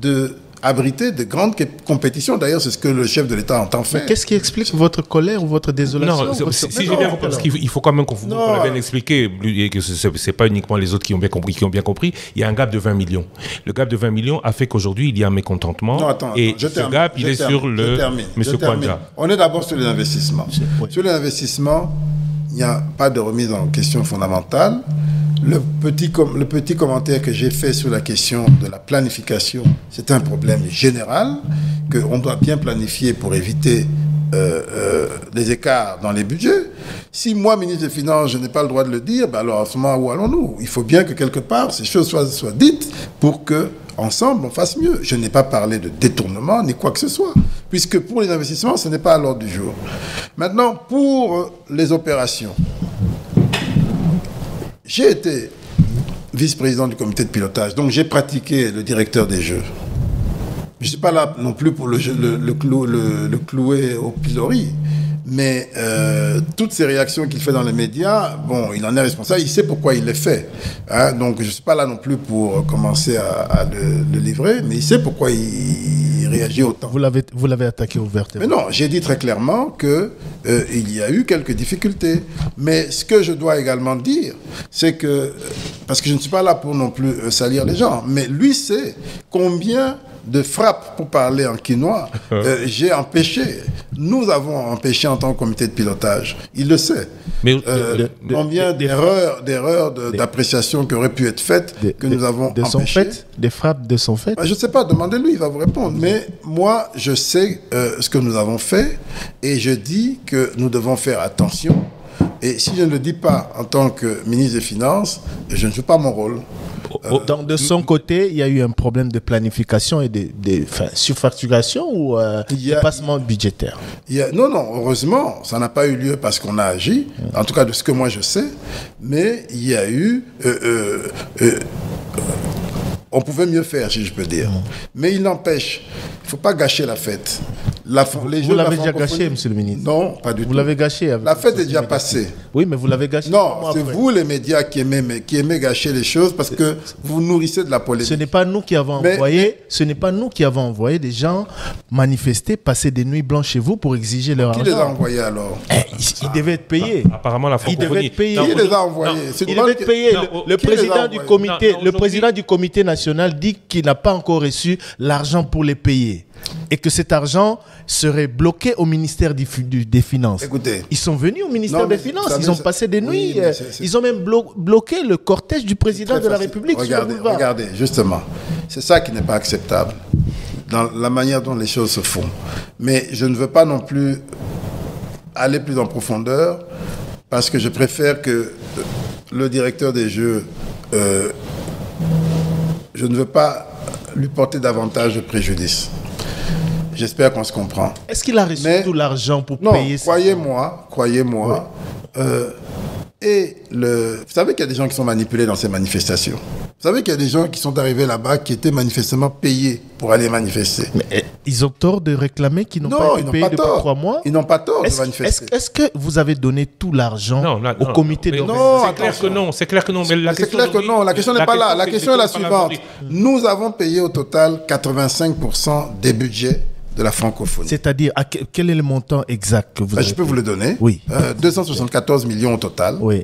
Speaker 5: d'abriter de grandes compétitions. D'ailleurs, c'est ce que le chef de l'État entend faire.
Speaker 2: Qu'est-ce qui explique votre colère ou votre désolation?
Speaker 4: Non, si j'ai bien compris, parce qu'il faut quand même qu'on vous l'ait bien expliqué, et que c'est pas uniquement les autres qui ont bien compris, il y a un gap de 20 millions. Le gap de 20 millions a fait qu'aujourd'hui, il y a un mécontentement.
Speaker 5: Non, attends,
Speaker 4: ce gap, il est sur le Monsieur Kwanza.
Speaker 5: On est d'abord sur les investissements.
Speaker 2: Oui.
Speaker 5: Sur les investissements, il n'y a pas de remise en question fondamentale. Le petit commentaire que j'ai fait sur la question de la planification, c'est un problème général, qu'on doit bien planifier pour éviter les écarts dans les budgets. Si moi, ministre des Finances, je n'ai pas le droit de le dire, ben alors à ce moment, où allons-nous? Il faut bien que quelque part, ces choses soient dites pour que ensemble, on fasse mieux. Je n'ai pas parlé de détournement ni quoi que ce soit, puisque pour les investissements, ce n'est pas à l'ordre du jour. Maintenant, pour les opérations, j'ai été vice-président du comité de pilotage, donc j'ai pratiqué le directeur des Jeux. Je ne suis pas là non plus pour le clouer au pilori, mais toutes ces réactions qu'il fait dans les médias, bon, il en est responsable, il sait pourquoi il les fait. Hein, donc je ne suis pas là non plus pour commencer à le livrer, mais il sait pourquoi il réagit autant.
Speaker 2: Vous l'avez attaqué ouvertement.
Speaker 5: Mais non, j'ai dit très clairement qu'il y a eu quelques difficultés. Mais ce que je dois également dire, c'est que, parce que je ne suis pas là pour non plus salir les gens, mais lui sait combien de frappes, pour parler en quinois, j'ai empêché. Nous avons empêché en tant que comité de pilotage. Il le sait.
Speaker 4: Mais
Speaker 5: combien d'erreurs d'appréciation qui auraient pu être faites que nous avons empêchées.
Speaker 2: Des frappes de son fait.
Speaker 5: Je ne sais pas, demandez-lui, il va vous répondre. Mais moi, je sais ce que nous avons fait et je dis que nous devons faire attention. Et si je ne le dis pas en tant que ministre des Finances, je ne joue pas mon rôle.
Speaker 2: Donc, de son côté, il y a eu un problème de planification et de surfacturation ou dépassement budgétaire?
Speaker 5: Non, heureusement, ça n'a pas eu lieu parce qu'on a agi, en tout cas de ce que moi je sais, mais il y a eu... on pouvait mieux faire, si je peux dire. Mais il n'empêche, il ne faut pas gâcher la fête.
Speaker 2: Vous l'avez déjà gâché, monsieur le ministre?
Speaker 5: Non, pas du tout.
Speaker 2: Vous l'avez gâché avec
Speaker 5: la fête est déjà passée.
Speaker 2: Oui, mais vous l'avez gâché.
Speaker 5: Non, c'est vous, les médias, qui aimez gâcher les choses parce que vous nourrissez de la polémique.
Speaker 2: Ce n'est pas nous qui avons envoyé des gens manifester, passer des nuits blanches chez vous pour exiger leur argent.
Speaker 5: Qui les a envoyés alors?
Speaker 2: Ils devaient être payés.
Speaker 4: Apparemment, la francophonie.
Speaker 2: Ils devaient être payés.
Speaker 5: Qui les a envoyés?
Speaker 2: Ils devaient être payés. Le président du comité national dit qu'il n'a pas encore reçu l'argent pour les payer. Et que cet argent serait bloqué au ministère des Finances.
Speaker 5: Écoutez,
Speaker 2: ils sont venus au ministère des Finances, ils ont passé des nuits, ils ont même bloqué le cortège du président de la République.
Speaker 5: Regardez, justement, c'est ça qui n'est pas acceptable dans la manière dont les choses se font. Mais je ne veux pas non plus aller plus en profondeur parce que je préfère que le directeur des Jeux, je ne veux pas lui porter davantage de préjudice. J'espère qu'on se comprend.
Speaker 2: Est-ce qu'il a reçu tout l'argent pour payer ça?
Speaker 5: Croyez-moi. Oui. Vous savez qu'il y a des gens qui sont manipulés dans ces manifestations. Vous savez qu'il y a des gens qui sont arrivés là-bas qui étaient manifestement payés pour aller manifester.
Speaker 2: Mais ils ont tort de réclamer qu'ils n'ont pas été payés depuis 3 mois?
Speaker 5: Ils n'ont pas tort de manifester.
Speaker 2: Est-ce que vous avez donné tout l'argent au comité de...
Speaker 5: Non,
Speaker 4: c'est clair que non.
Speaker 5: Mais c'est clair que non, la question n'est pas là. La question est la suivante. Nous avons payé au total 85% des budgets de la francophonie.
Speaker 2: C'est-à-dire, quel est le montant exact que vous avez?
Speaker 5: Je peux vous le donner.
Speaker 2: Oui.
Speaker 5: 274 millions au total.
Speaker 2: Oui.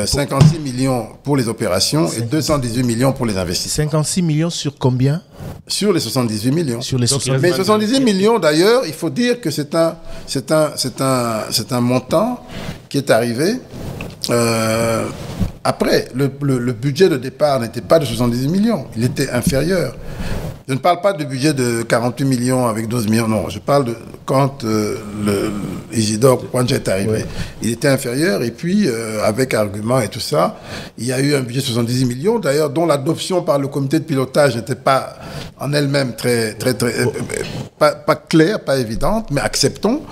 Speaker 5: 56 millions pour les opérations et 218 millions pour les investissements.
Speaker 2: 56 millions sur combien?
Speaker 5: Sur les 78 millions.
Speaker 2: Sur les 78
Speaker 5: Mais 78 millions, d'ailleurs, il faut dire que c'est un montant qui est arrivé après. Le budget de départ n'était pas de 78 millions. Il était inférieur. Je ne parle pas du budget de 48 millions avec 12 millions, non. Je parle de quand Isidore Kwanja est arrivé. Il était inférieur et puis, avec argument et tout ça, il y a eu un budget de 70 millions, d'ailleurs, dont l'adoption par le comité de pilotage n'était pas en elle-même pas claire, pas évidente, mais acceptons.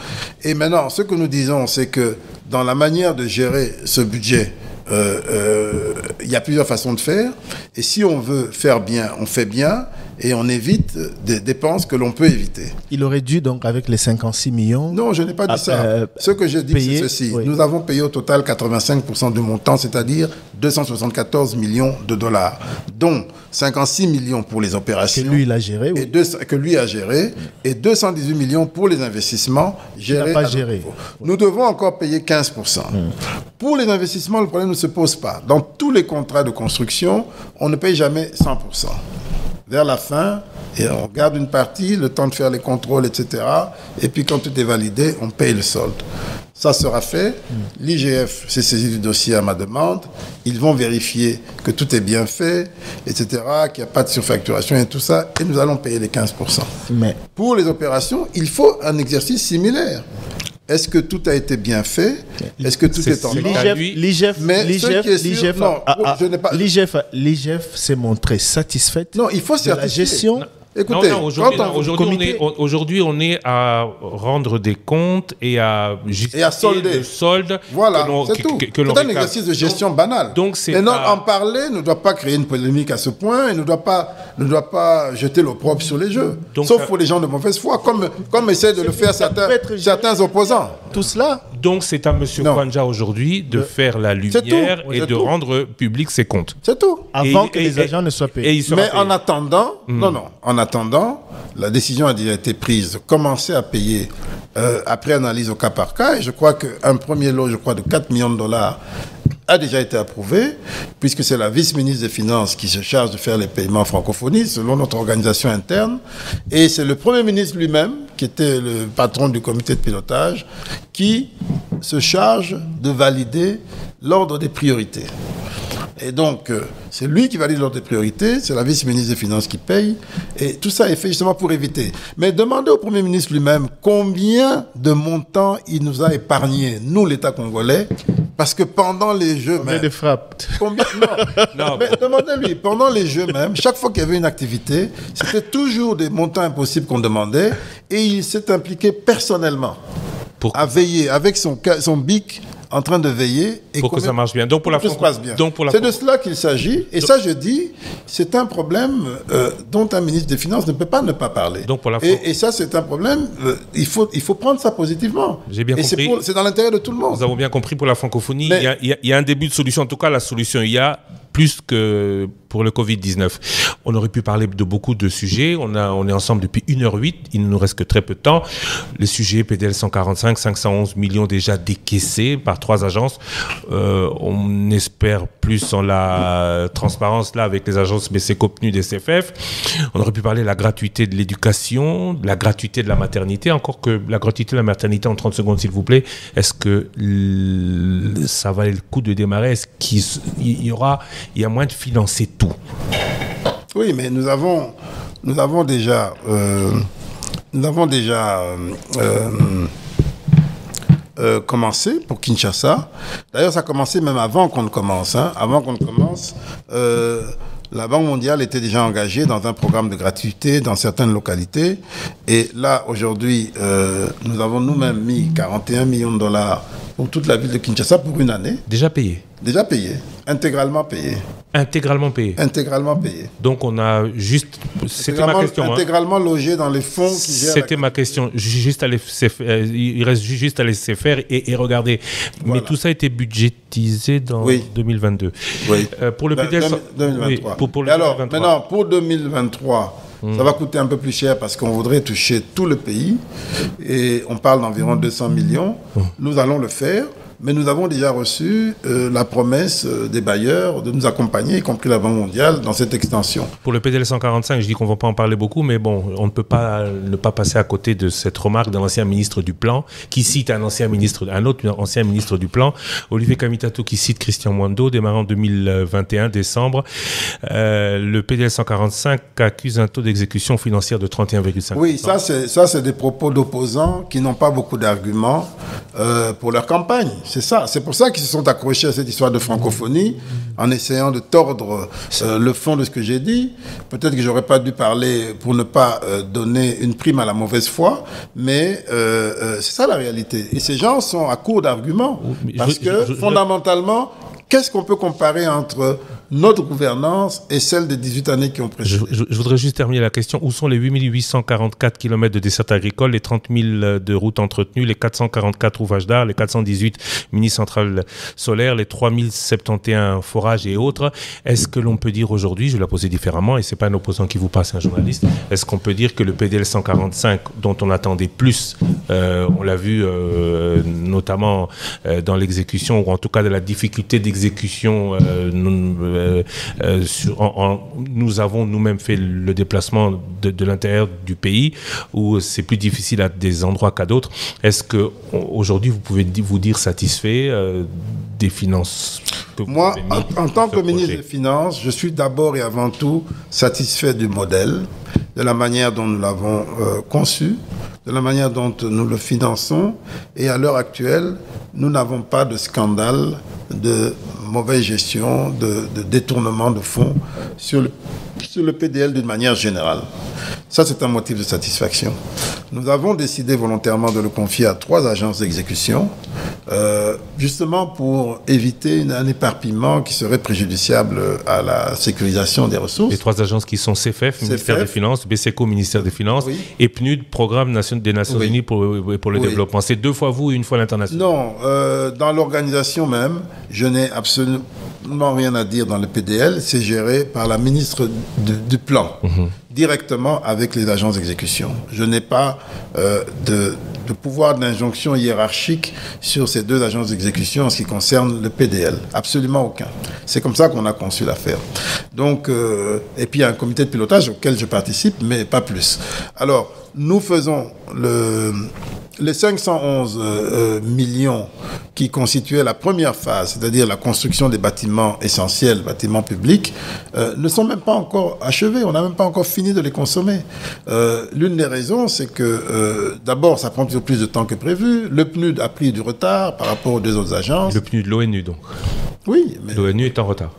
Speaker 5: Et maintenant, ce que nous disons, c'est que dans la manière de gérer ce budget, il y a plusieurs façons de faire. Et si on veut faire bien, on fait bien et on évite des dépenses que l'on peut éviter.
Speaker 2: Il aurait dû donc, avec les 56 millions...
Speaker 5: Non, je n'ai pas dit ça. Ce que je dis, c'est ceci. Oui. Nous avons payé au total 85% du montant, c'est-à-dire 274 millions de dollars, dont 56 millions pour les opérations.
Speaker 2: Que lui, il a géré. Oui.
Speaker 5: Que lui a géré. Et 218 millions pour les investissements gérés.
Speaker 2: Il n'a pas géré.
Speaker 5: Nous devons encore payer 15%. Pour les investissements, le problème ne se pose pas. Dans tous les contrats de construction, on ne paye jamais 100%. Vers la fin, et on garde une partie, le temps de faire les contrôles, etc. Et puis quand tout est validé, on paye le solde. Ça sera fait. L'IGF s'est saisi du dossier à ma demande. Ils vont vérifier que tout est bien fait, etc., qu'il n'y a pas de surfacturation et tout ça. Et nous allons payer les 15%. Mais pour les opérations, il faut un exercice similaire. Est-ce que tout a été bien fait? Est-ce que tout est en ordre?
Speaker 2: L'IGF s'est montré satisfaite.
Speaker 5: Non, il faut
Speaker 2: de la gestion.
Speaker 5: Écoutez,
Speaker 4: aujourd'hui, on est à rendre des comptes et à
Speaker 5: solder
Speaker 4: le solde.
Speaker 5: Voilà, c'est tout. C'est un exercice de gestion banal.
Speaker 4: Donc,
Speaker 5: en parler ne doit pas créer une polémique à ce point et ne doit pas jeter l'opprobre sur les jeux. Donc, sauf pour les gens de mauvaise foi, comme essaient de le faire certains opposants.
Speaker 2: Tout cela.
Speaker 4: Donc, c'est à M. Kwanja aujourd'hui de faire la lumière et de rendre public ses comptes.
Speaker 5: C'est tout.
Speaker 2: Avant que les agents ne soient payés.
Speaker 5: Mais en attendant, en attendant, la décision a déjà été prise de commencer à payer après analyse au cas par cas. Et je crois qu'un premier lot, de 4 millions de dollars a déjà été approuvé, puisque c'est la vice-ministre des Finances qui se charge de faire les paiements francophonie, selon notre organisation interne. Et c'est le Premier ministre lui-même, qui était le patron du comité de pilotage, qui se charge de valider l'ordre des priorités. Et donc, c'est lui qui valide l'ordre des priorités, c'est la vice-ministre des Finances qui paye, et tout ça est fait justement pour éviter. Mais demandez au Premier ministre lui-même combien de montants il nous a épargné, nous, l'État congolais, parce que pendant les Jeux
Speaker 2: même... de frappe.
Speaker 5: Non, mais demandez-lui, pendant les Jeux même, chaque fois qu'il y avait une activité, c'était toujours des montants impossibles qu'on demandait, et il s'est impliqué personnellement à veiller avec son bic, en train de veiller et
Speaker 4: pour que ça marche bien. Donc pour
Speaker 5: tout se passe bien. C'est de cela qu'il s'agit. Et ça, je dis, c'est un problème dont un ministre des Finances ne peut pas ne pas parler.
Speaker 4: Donc pour
Speaker 5: et ça, c'est un problème. Il faut prendre ça positivement.
Speaker 4: J'ai bien compris.
Speaker 5: C'est dans l'intérêt de tout le monde.
Speaker 4: Nous avons bien compris pour la francophonie. Il y a un début de solution. En tout cas, la solution, il y a plus que pour le Covid-19. On aurait pu parler de beaucoup de sujets. On est ensemble depuis 1h08. Il ne nous reste que très peu de temps. Les sujets PDL 145, 511 millions déjà décaissés par 3 agences. On espère plus en la transparence là avec les agences BC-Copnu des CFF. On aurait pu parler de la gratuité de l'éducation, de la gratuité de la maternité. Encore que la gratuité de la maternité en 30 secondes, s'il vous plaît. Est-ce que ça valait le coup de démarrer? Est-ce qu'il y a moyen de financer tout?
Speaker 5: Oui, mais nous avons déjà commencé pour Kinshasa. D'ailleurs, ça a commencé même avant qu'on ne commence. Avant qu'on ne commence, la Banque mondiale était déjà engagée dans un programme de gratuité dans certaines localités. Et là, aujourd'hui, nous avons nous-mêmes mis 41 millions de dollars pour toute la ville de Kinshasa pour une année.
Speaker 4: Déjà payé?
Speaker 5: Déjà payé. Intégralement payé.
Speaker 4: Intégralement payé.
Speaker 5: Intégralement payé.
Speaker 4: Donc on a juste... C'était ma question.
Speaker 5: Intégralement logé dans les fonds qui gèrent...
Speaker 4: C'était ma question. Il reste juste à laisser faire et regarder. Voilà. Mais tout ça a été budgétisé dans 2022.
Speaker 5: Oui.
Speaker 4: Pour le PDL...
Speaker 5: 2023. Alors, maintenant, pour 2023... Ça va coûter un peu plus cher parce qu'on voudrait toucher tout le pays. Et on parle d'environ 200 millions. Nous allons le faire. mais nous avons déjà reçu la promesse des bailleurs de nous accompagner, y compris la Banque mondiale, dans cette extension.
Speaker 4: Pour le PDL 145, je dis qu'on ne va pas en parler beaucoup, mais bon, on ne peut pas ne pas passer à côté de cette remarque d'un ancien ministre du Plan, qui cite un autre ancien ministre du Plan, Olivier Kamitato, qui cite Christian Mwando, démarrant en 2021, décembre. Le PDL 145 accuse un taux d'exécution financière de 31,5%.
Speaker 5: Oui, ça c'est des propos d'opposants qui n'ont pas beaucoup d'arguments pour leur campagne. C'est ça. C'est pour ça qu'ils se sont accrochés à cette histoire de francophonie en essayant de tordre le fond de ce que j'ai dit. Peut-être que j'aurais pas dû parler pour ne pas donner une prime à la mauvaise foi, mais c'est ça la réalité. Et ces gens sont à court d'arguments parce que fondamentalement, qu'est-ce qu'on peut comparer entre notre gouvernance et celle des 18 années qui ont précédé?
Speaker 4: Je voudrais juste terminer la question. Où sont les 8844 km de desserte agricole, les 30 000 de routes entretenues, les 444 ouvrages d'art, les 418 mini-centrales solaires, les 3071 forages et autres? Est-ce que l'on peut dire aujourd'hui, je vais la poser différemment, et c'est pas un opposant qui vous passe, un journaliste, est-ce qu'on peut dire que le PDL 145, dont on attendait plus, on l'a vu notamment dans l'exécution, ou en tout cas de la difficulté d'exécution, nous avons nous-mêmes fait le déplacement de l'intérieur du pays où c'est plus difficile à des endroits qu'à d'autres. Est-ce que aujourd'hui vous pouvez vous dire satisfait des finances que vous
Speaker 5: Moi,
Speaker 4: avez mis
Speaker 5: en tant que
Speaker 4: ce
Speaker 5: ministre
Speaker 4: projet?
Speaker 5: des Finances, je suis d'abord et avant tout satisfait du modèle, de la manière dont nous l'avons conçu, de la manière dont nous le finançons. Et à l'heure actuelle, nous n'avons pas de scandale de mauvaise gestion, de détournement de fonds sur le PDL d'une manière générale. Ça, c'est un motif de satisfaction. Nous avons décidé volontairement de le confier à 3 agences d'exécution, justement pour éviter un éparpillement qui serait préjudiciable à la sécurisation des ressources.
Speaker 4: Les 3 agences qui sont CFF, Ministère des Finances, BCECO, Ministère des Finances,
Speaker 5: Oui.
Speaker 4: et PNUD, Programme des Nations
Speaker 5: Oui.
Speaker 4: Unies pour le
Speaker 5: Oui.
Speaker 4: développement. C'est 2 fois vous et 1 fois l'international.
Speaker 5: Non, dans l'organisation même, je n'ai absolument rien à dire dans le PDL. C'est géré par la ministre du Plan, directement avec les agences d'exécution. Je n'ai pas de pouvoir d'injonction hiérarchique sur ces 2 agences d'exécution en ce qui concerne le PDL. Absolument aucun. C'est comme ça qu'on a conçu l'affaire. Donc, et puis il y a un comité de pilotage auquel je participe, mais pas plus. Alors, nous faisons les 511 millions qui constituaient la première phase, c'est-à-dire la construction des bâtiments essentiels, bâtiments publics, ne sont même pas encore achevés. On n'a même pas encore fini de les consommer. L'une des raisons, c'est que d'abord, ça prend toujours plus de temps que prévu. Le PNUD a pris du retard par rapport aux 2 autres agences.
Speaker 4: Le PNUD de l'ONU, donc.
Speaker 5: Oui, mais...
Speaker 4: L'ONU est en retard.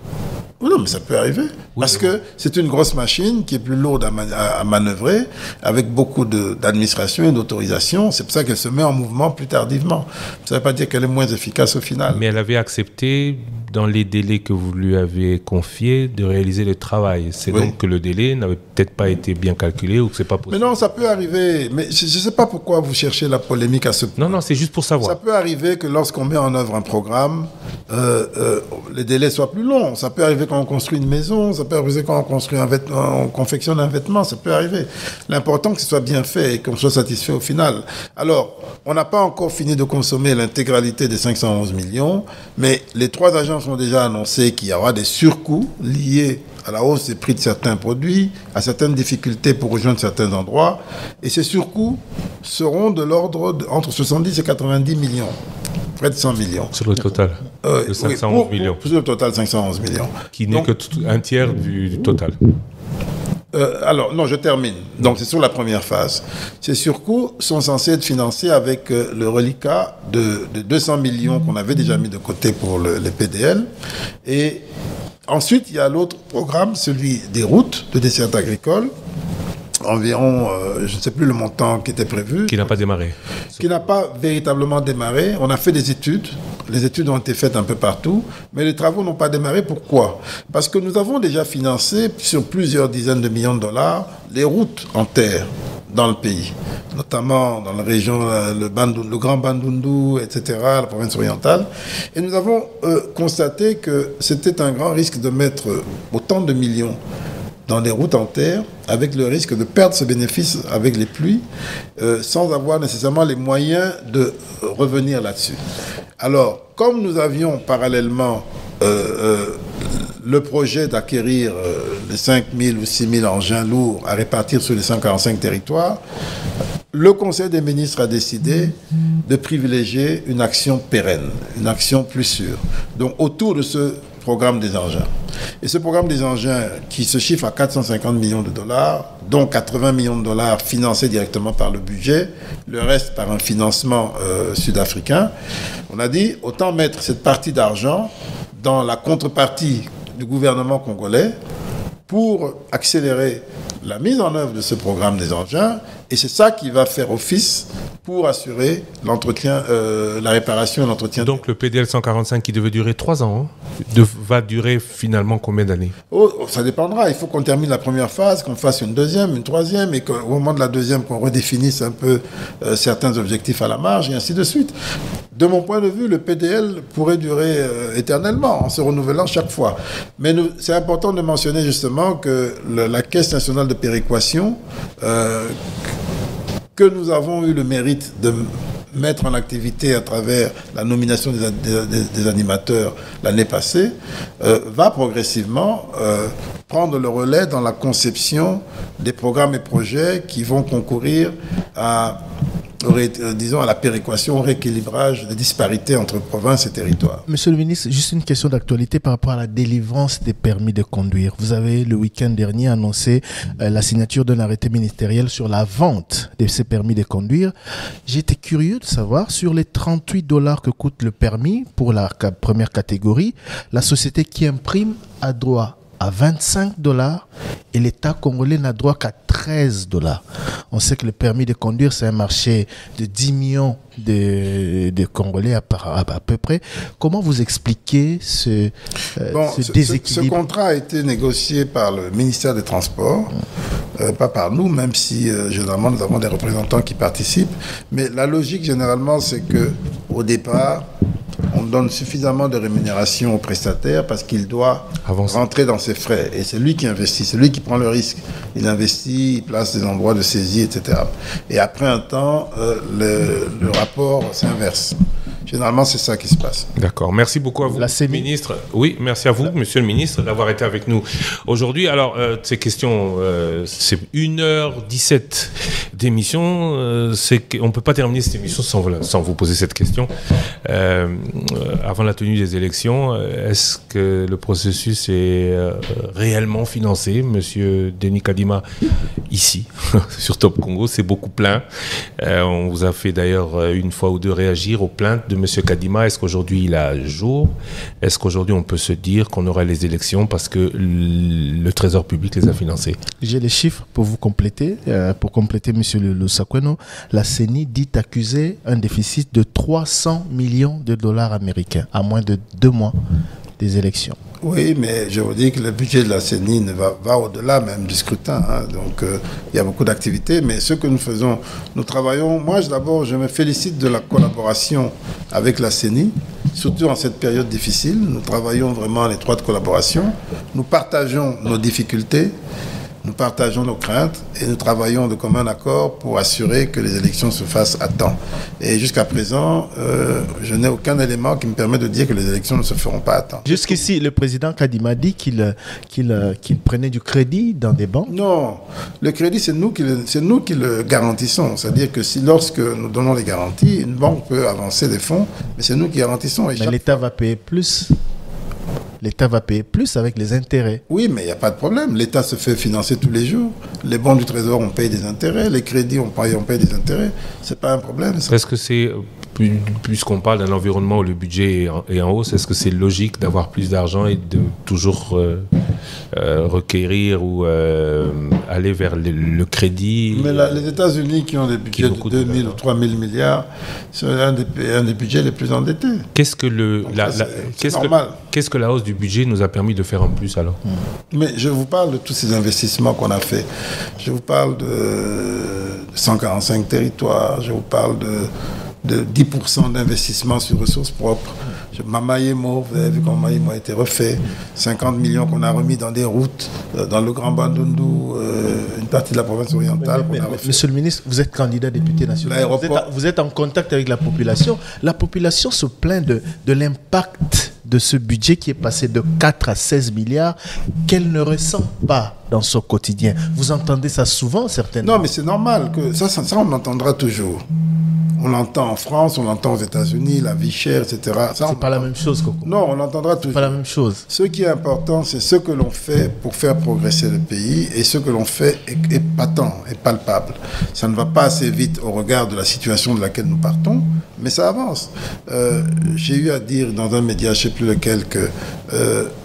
Speaker 5: Oui, non, mais ça peut arriver. Parce que c'est une grosse machine qui est plus lourde à manœuvrer, avec beaucoup d'administration et d'autorisation. C'est pour ça qu'elle se met en mouvement plus tardivement. Ça ne veut pas dire qu'elle est moins efficace au final.
Speaker 4: Mais elle avait accepté, dans les délais que vous lui avez confiés, de réaliser le travail. C'est
Speaker 5: Oui.
Speaker 4: donc que le délai n'avait peut-être pas été bien calculé ou que c'est pas possible.
Speaker 5: Mais non, ça peut arriver. Mais je ne sais pas pourquoi vous cherchez la polémique à ce point.
Speaker 4: Non, c'est juste pour savoir.
Speaker 5: Ça peut arriver que lorsqu'on met en œuvre un programme, les délais soient plus longs. Ça peut arriver quand on construit une maison, ça peut arriver quand on construit un vêtement, on confectionne un vêtement, ça peut arriver. L'important, que ce soit bien fait et qu'on soit satisfait au final. Alors, on n'a pas encore fini de consommer l'intégralité des 511 millions, mais les 3 agences ont déjà annoncé qu'il y aura des surcoûts liés à la hausse des prix de certains produits, à certaines difficultés pour rejoindre certains endroits. Et ces surcoûts seront de l'ordre entre 70 et 90 millions. Près de 100 millions.
Speaker 4: Sur le total de 511 millions.
Speaker 5: Sur le total, 511 millions.
Speaker 4: Qui n'est que un tiers du total.
Speaker 5: Alors, non, je termine. Donc, c'est sur la première phase. Ces surcoûts sont censés être financés avec le reliquat de 200 millions qu'on avait déjà mis de côté pour les PDL. Et ensuite, il y a l'autre programme, celui des routes de desserte agricole. Environ, je ne sais plus le montant qui était prévu.
Speaker 4: Qui n'a pas démarré.
Speaker 5: Qui n'a pas véritablement démarré. On a fait des études. Les études ont été faites un peu partout. Mais les travaux n'ont pas démarré. Pourquoi? Parce que nous avons déjà financé sur plusieurs dizaines de millions de dollars les routes en terre dans le pays. Notamment dans la région, le Grand Bandundu, etc., la province orientale. Et nous avons constaté que c'était un grand risque de mettre autant de millions dans des routes en terre, avec le risque de perdre ce bénéfice avec les pluies, sans avoir nécessairement les moyens de revenir là-dessus. Alors, comme nous avions parallèlement le projet d'acquérir les 5 000 ou 6 000 engins lourds à répartir sur les 145 territoires, le Conseil des ministres a décidé de privilégier une action pérenne, une action plus sûre. Donc, autour de ce programme des engins. Et ce programme des engins, qui se chiffre à 450 millions de dollars, dont 80 millions de dollars financés directement par le budget, le reste par un financement sud-africain, on a dit, autant mettre cette partie d'argent dans la contrepartie du gouvernement congolais pour accélérer la mise en œuvre de ce programme des engins, et c'est ça qui va faire office pour assurer l'entretien, la réparation et l'entretien.
Speaker 4: Donc le PDL 145 qui devait durer 3 ans, va durer finalement combien d'années?
Speaker 5: Ça dépendra. Il faut qu'on termine la première phase, qu'on fasse une deuxième, une troisième, et qu'au moment de la deuxième, qu'on redéfinisse un peu certains objectifs à la marge, et ainsi de suite. De mon point de vue, le PDL pourrait durer éternellement, en se renouvelant chaque fois. Mais c'est important de mentionner justement que la Caisse nationale de péréquation, que nous avons eu le mérite de mettre en activité à travers la nomination des animateurs l'année passée, va progressivement prendre le relais dans la conception des programmes et projets qui vont concourir à la péréquation, au rééquilibrage des disparités entre provinces et territoires.
Speaker 2: Monsieur le ministre, juste une question d'actualité par rapport à la délivrance des permis de conduire. Vous avez le week-end dernier annoncé la signature d'un arrêté ministériel sur la vente de ces permis de conduire. J'étais curieux de savoir, sur les $38 que coûte le permis pour la première catégorie, la société qui imprime a droit à $25 et l'État congolais n'a droit qu'à $13. On sait que le permis de conduire, c'est un marché de 10 millions de Congolais à peu près. Comment vous expliquez ce déséquilibre?
Speaker 5: Ce contrat a été négocié par le ministère des Transports, pas par nous, même si généralement nous avons des représentants qui participent. Mais la logique généralement, c'est qu'au départ, on donne suffisamment de rémunération au prestataire parce qu'il doit rentrer dans ses frais. Et c'est lui qui investit, c'est lui qui prend le risque. Il investit, il place des endroits de saisie, etc. Et après un temps, le rapport s'inverse. Généralement, c'est ça qui se passe.
Speaker 4: D'accord. Merci beaucoup à vous, ministre. Oui, merci à vous, monsieur le ministre, d'avoir été avec nous aujourd'hui. Alors, ces questions, c'est 1h17 d'émission. On ne peut pas terminer cette émission sans vous poser cette question. Avant la tenue des élections, est-ce que le processus est réellement financé? Monsieur Denis Kadima, ici, sur Top Congo, c'est beaucoup plein. On vous a fait d'ailleurs une fois ou deux réagir aux plaintes de monsieur Kadima. Est-ce qu'aujourd'hui il a jour? Est-ce qu'aujourd'hui on peut se dire qu'on aura les élections parce que le Trésor public les a financées? J'ai les chiffres pour vous compléter. Pour compléter, monsieur Lusakweno, la CENI dit accuser un déficit de 300 millions de dollars américains à moins de 2 mois des élections.
Speaker 5: Oui, mais je vous dis que le budget de la CENI va au-delà même du scrutin. Donc, il y a beaucoup d'activités. Mais ce que nous faisons, nous travaillons. Moi, d'abord, je me félicite de la collaboration avec la CENI, surtout en cette période difficile. Nous travaillons vraiment en étroite collaboration. Nous partageons nos difficultés. Nous partageons nos craintes et nous travaillons de commun accord pour assurer que les élections se fassent à temps. Et jusqu'à présent, je n'ai aucun élément qui me permet de dire que les élections ne se feront pas à temps.
Speaker 2: Jusqu'ici, le président Kadima dit qu'il prenait du crédit dans des banques.
Speaker 5: Non, le crédit, c'est nous qui le garantissons. C'est-à-dire que lorsque nous donnons les garanties, une banque peut avancer des fonds, mais c'est nous qui garantissons.
Speaker 2: Mais l'État va payer plus. L'État va payer plus avec les intérêts.
Speaker 5: Oui, mais il n'y a pas de problème. L'État se fait financer tous les jours. Les bons du Trésor, on paye des intérêts. Les crédits, on paye des intérêts. Ce n'est pas un problème.
Speaker 4: Est-ce que c'est, puisqu'on parle d'un environnement où le budget est en hausse, est-ce que c'est logique d'avoir plus d'argent et de toujours requérir ou aller vers le crédit?
Speaker 5: Mais les États-Unis qui ont des budgets de 2 000 ou 3 000 milliards, c'est un des budgets les plus endettés.
Speaker 4: Qu'est-ce que la hausse du budget nous a permis de faire en plus alors?
Speaker 5: Mais je vous parle de tous ces investissements qu'on a fait. Je vous parle de 145 territoires, je vous parle de 10% d'investissement sur ressources propres. Mamaïemo, vous avez vu comment Mamaïemo a été refait. 50 millions qu'on a remis dans des routes, dans le Grand Bandundu, une partie de la province orientale.
Speaker 2: Monsieur le ministre, vous êtes candidat député national. Vous êtes en contact avec la population. La population se plaint de l'impact de ce budget qui est passé de 4 à 16 milliards qu'elle ne ressent pas dans son quotidien. Vous entendez ça souvent, certainement?
Speaker 5: Non, mais c'est normal. Ça, on entendra toujours. On l'entend en France, on l'entend aux États-Unis, la vie chère, etc.
Speaker 2: C'est pas la même chose, Coco.
Speaker 5: Non, on l'entendra toujours.
Speaker 2: C'est pas la même chose.
Speaker 5: Ce qui est important, c'est ce que l'on fait pour faire progresser le pays, et ce que l'on fait est patent, est palpable. Ça ne va pas assez vite au regard de la situation de laquelle nous partons, mais ça avance. J'ai eu à dire dans un média, je ne sais plus lequel, que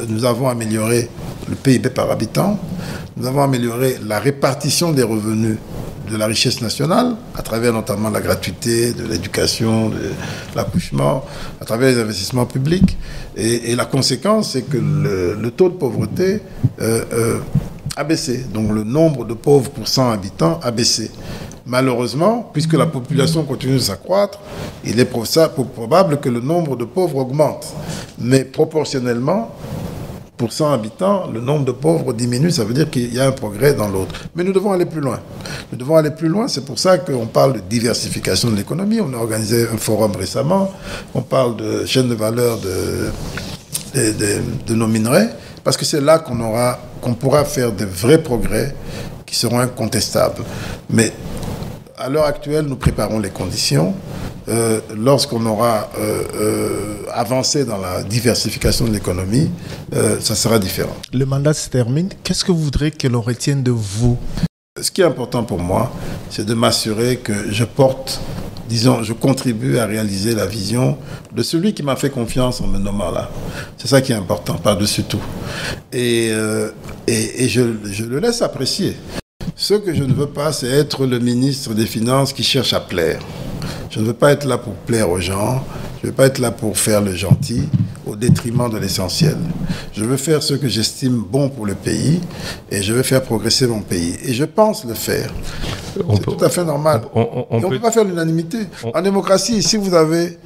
Speaker 5: nous avons amélioré le PIB par habitant, nous avons amélioré la répartition des revenus de la richesse nationale, à travers notamment la gratuité, de l'éducation, de l'accouchement, à travers les investissements publics. Et la conséquence, c'est que le taux de pauvreté a baissé. Donc le nombre de pauvres pour 100 habitants a baissé. Malheureusement, puisque la population continue de s'accroître, il est probable que le nombre de pauvres augmente. Mais proportionnellement, pour 100 habitants, le nombre de pauvres diminue, ça veut dire qu'il y a un progrès dans l'autre. Mais nous devons aller plus loin. Nous devons aller plus loin, c'est pour ça qu'on parle de diversification de l'économie. On a organisé un forum récemment, on parle de chaîne de valeur de nos minerais, parce que c'est là qu'on pourra faire de vrais progrès qui seront incontestables. Mais à l'heure actuelle, nous préparons les conditions. Lorsqu'on aura avancé dans la diversification de l'économie, ça sera différent.
Speaker 2: Le mandat se termine. Qu'est-ce que vous voudrez que l'on retienne de vous?
Speaker 5: Ce qui est important pour moi, c'est de m'assurer que je contribue à réaliser la vision de celui qui m'a fait confiance en me nommant là. C'est ça qui est important, par-dessus tout. Et je le laisse apprécier. Ce que je ne veux pas, c'est être le ministre des Finances qui cherche à plaire. Je ne veux pas être là pour plaire aux gens, je ne veux pas être là pour faire le gentil au détriment de l'essentiel. Je veux faire ce que j'estime bon pour le pays et je veux faire progresser mon pays. Et je pense le faire. C'est tout à fait normal. On ne peut pas faire l'unanimité. En démocratie, si vous avez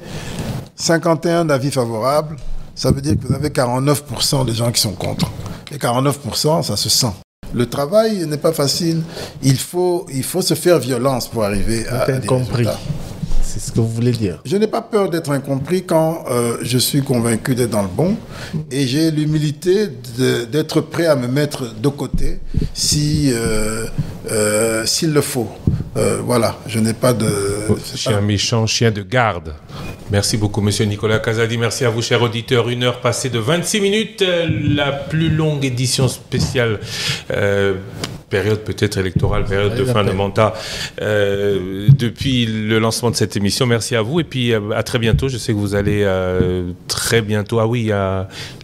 Speaker 5: 51 avis favorables, ça veut dire que vous avez 49% des gens qui sont contre. Et 49%, ça se sent. Le travail n'est pas facile. Il faut se faire violence pour arriver à des résultats.
Speaker 2: C'est ce que vous voulez dire.
Speaker 5: Je n'ai pas peur d'être incompris quand je suis convaincu d'être dans le bon. Et j'ai l'humilité d'être prêt à me mettre de côté s'il le faut. Voilà, je n'ai pas de...
Speaker 4: Chien méchant, chien de garde. Merci beaucoup, monsieur Nicolas Kazadi. Merci à vous, chers auditeurs. 1 heure passée de 26 minutes. La plus longue édition spéciale. Période peut-être électorale, période de fin de mandat depuis le lancement de cette émission. Merci à vous et puis à très bientôt. Je sais que vous allez très bientôt. Ah oui,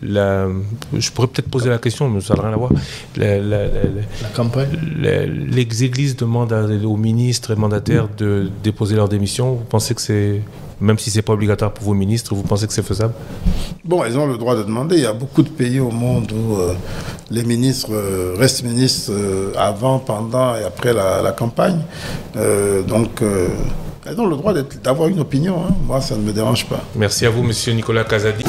Speaker 4: je pourrais peut-être poser la question, mais ça n'a rien à voir.
Speaker 2: La campagne.
Speaker 4: Les églises demandent aux ministres et mandataires de déposer leur démission. Vous pensez que c'est... Même si ce n'est pas obligatoire pour vos ministres, vous pensez que c'est faisable?
Speaker 5: Bon, ils ont le droit de demander. Il y a beaucoup de pays au monde où les ministres restent ministres avant, pendant et après la campagne. Donc, ils ont le droit d'avoir une opinion. Hein. Moi, ça ne me dérange pas.
Speaker 4: Merci à vous, monsieur Nicolas Kazadi.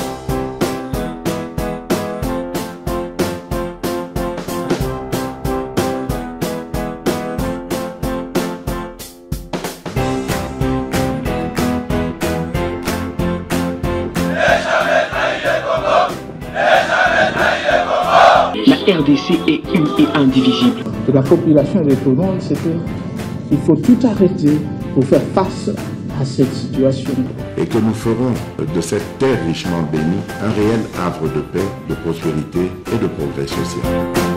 Speaker 1: La RDC est une et indivisible.
Speaker 6: Et la population est répondante, c'est qu'il faut tout arrêter pour faire face à cette situation.
Speaker 3: Et que nous ferons de cette terre richement bénie un réel havre de paix, de prospérité et de progrès social.